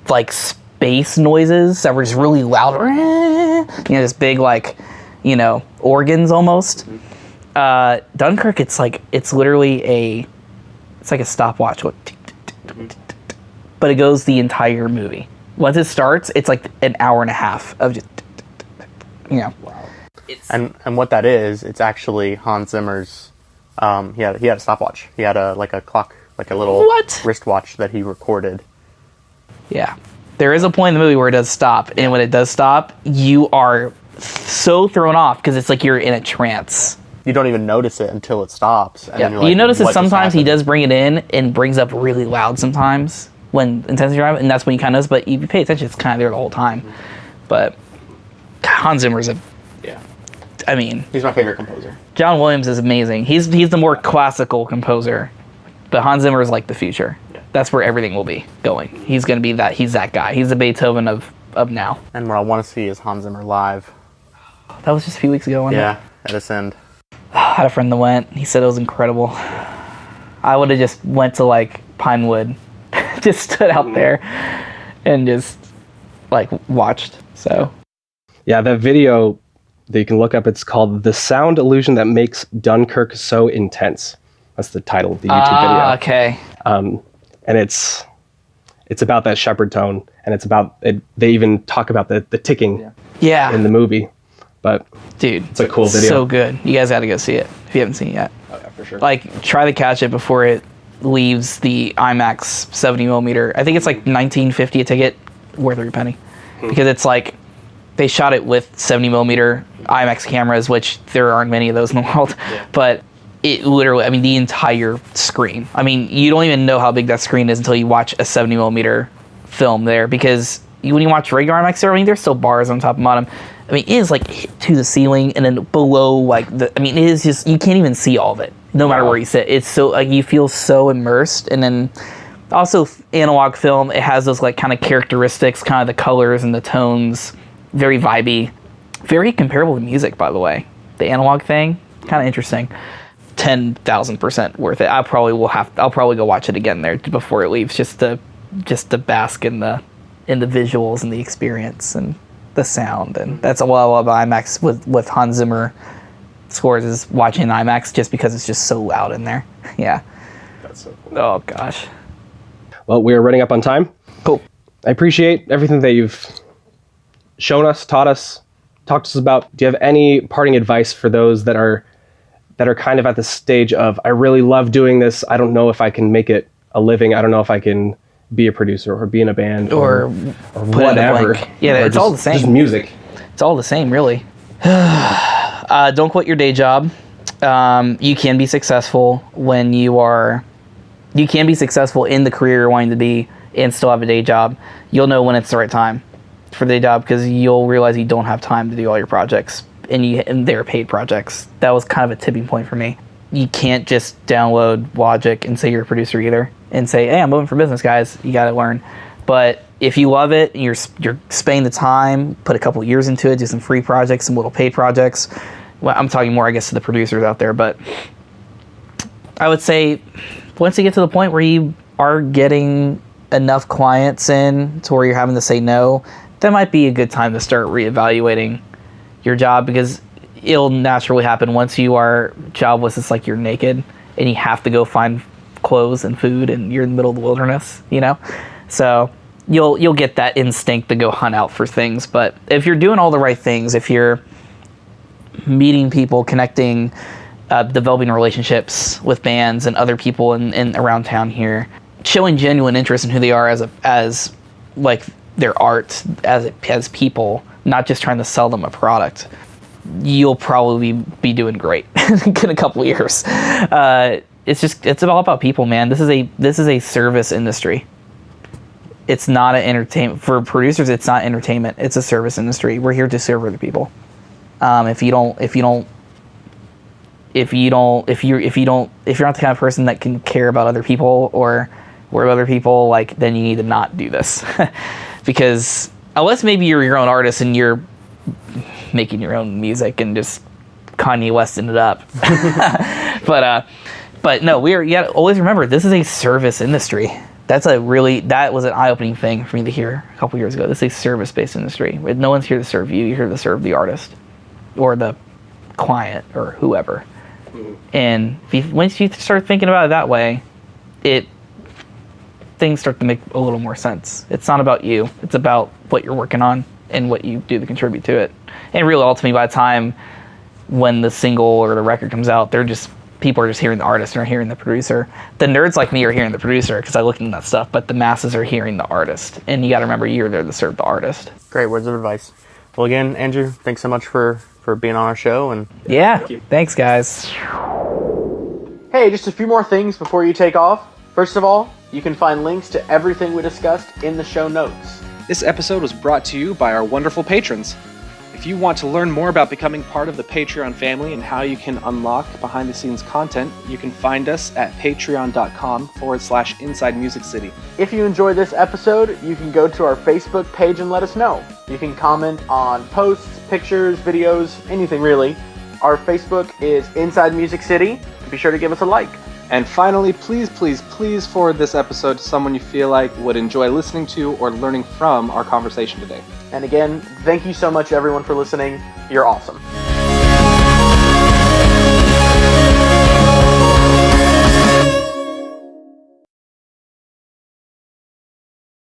like space noises that were just really loud. Just big like organs almost. Dunkirk, it's literally it's like a stopwatch. but it goes the entire movie. Once it starts, it's like an hour and a half of just, And what that is, it's actually Hans Zimmer's. He had a stopwatch. He had a clock, like a little wristwatch that he recorded. Yeah, there is a point in the movie where it does stop, and when it does stop, you are so thrown off because it's like you're in a trance. You don't even notice it until it stops. And then you're like, you notice that what just sometimes he happened? does bring it in and brings up really loud sometimes when intensity drive, and that's when you kind of notice. But if you pay attention, it's kind of there the whole time. But Hans Zimmer's I mean, he's my favorite composer. John Williams is amazing. He's the more classical composer, but Hans Zimmer is like the future. Yeah. That's where everything will be going. He's going to be that. He's that guy. He's the Beethoven of now. And what I want to see is Hans Zimmer live. That was just a few weeks ago, wasn't it? At Ascend. I had a friend that went. He said it was incredible. I would have just went to like Pinewood, just stood out there, and just like watched. So Yeah, that video that you can look up, it's called "The Sound Illusion That Makes Dunkirk So Intense." That's the title of the YouTube video. Okay. And it's about that shepherd tone, and it's about it. They even talk about the ticking Yeah. in the movie. But Dude, it's a cool video. So good. You guys got to go see it if you haven't seen it yet. Oh yeah, for sure. Like, try to catch it before it leaves the IMAX 70 millimeter. I think it's like $19.50 a ticket, worth every penny, because it's like they shot it with 70 millimeter IMAX cameras, which there aren't many of those in the world. Yeah. But it literally, I mean, the entire screen. I mean, you don't even know how big that screen is until you watch a 70 millimeter film there, because when you watch regular IMAX there, I mean, there's still bars on top and bottom. I mean, it is like hit to the ceiling, and then below, like I mean, it is just, you can't even see all of it, no matter where you sit. It's so, like, you feel so immersed. And then also analog film, it has those like kind of characteristics, kind of the colors and the tones, very vibey, very comparable to music, by the way. The analog thing, kind of interesting. 10,000% worth it. I'll probably go watch it again there before it leaves, just to bask in the visuals and the experience and the sound. And that's what I love about IMAX with Hans Zimmer scores, is watching IMAX just because it's just so loud in there. Yeah. That's so cool. Oh gosh. Well, we're running up on time. Cool. I appreciate everything that you've shown us, taught us, talked to us about. Do you have any parting advice for those that are kind of at the stage of, I really love doing this, I don't know if I can make it a living, I don't know if I can be a producer or be in a band or whatever. Yeah, or it's all the same. Just music. It's all the same, really. Don't quit your day job. You can be successful you can be successful in the career you're wanting to be and still have a day job. You'll know when it's the right time for the day job, because you'll realize you don't have time to do all your projects, and they're paid projects. That was kind of a tipping point for me. You can't just download Logic and say you're a producer either, and say, hey, I'm moving for business, guys. You got to learn. But if you love it, and you're spending the time, put a couple years into it, do some free projects, some little paid projects. Well, I'm talking more, I guess, to the producers out there, but I would say once you get to the point where you are getting enough clients in to where you're having to say no, that might be a good time to start reevaluating your job, because it'll naturally happen once you are jobless. It's like you're naked and you have to go find clothes and food, and you're in the middle of the wilderness, so you'll get that instinct to go hunt out for things. But if you're doing all the right things, if you're meeting people, connecting, developing relationships with bands and other people in around town here, showing genuine interest in who they are as like their art as people, not just trying to sell them a product, you'll probably be doing great in a couple of years. It's all about people, man. This is a service industry. It's not an entertainment for producers. It's not entertainment. It's a service industry. We're here to serve other people. If you're not the kind of person that can care about other people or worry about other people, like, then you need to not do this. Because unless maybe you're your own artist and you're making your own music and just Kanye Westing it up. But no, you gotta always remember, this is a service industry. That was an eye-opening thing for me to hear a couple years ago. This is a service-based industry. No one's here to serve you. You're here to serve the artist or the client or whoever. And once you start thinking about it that way, things start to make a little more sense. It's not about you. It's about what you're working on and what you do to contribute to it. And really, ultimately, by the time when the single or the record comes out, people are just hearing the artist or hearing the producer. The nerds like me are hearing the producer because I look into that stuff, but the masses are hearing the artist. And you got to remember, you're there to serve the artist. Great words of advice. Well, again, Andrew, thanks so much for being on our show. And Yeah, thanks, guys. hey, just a few more things before you take off. First of all, you can find links to everything we discussed in the show notes. This episode was brought to you by our wonderful patrons. If you want to learn more about becoming part of the Patreon family and how you can unlock behind-the-scenes content, you can find us at patreon.com/Inside Music City. If you enjoyed this episode, you can go to our Facebook page and let us know. You can comment on posts, pictures, videos, anything really. Our Facebook is Inside Music City. Be sure to give us a like. And finally, please, please, please forward this episode to someone you feel like would enjoy listening to or learning from our conversation today. And again, thank you so much everyone for listening. You're awesome.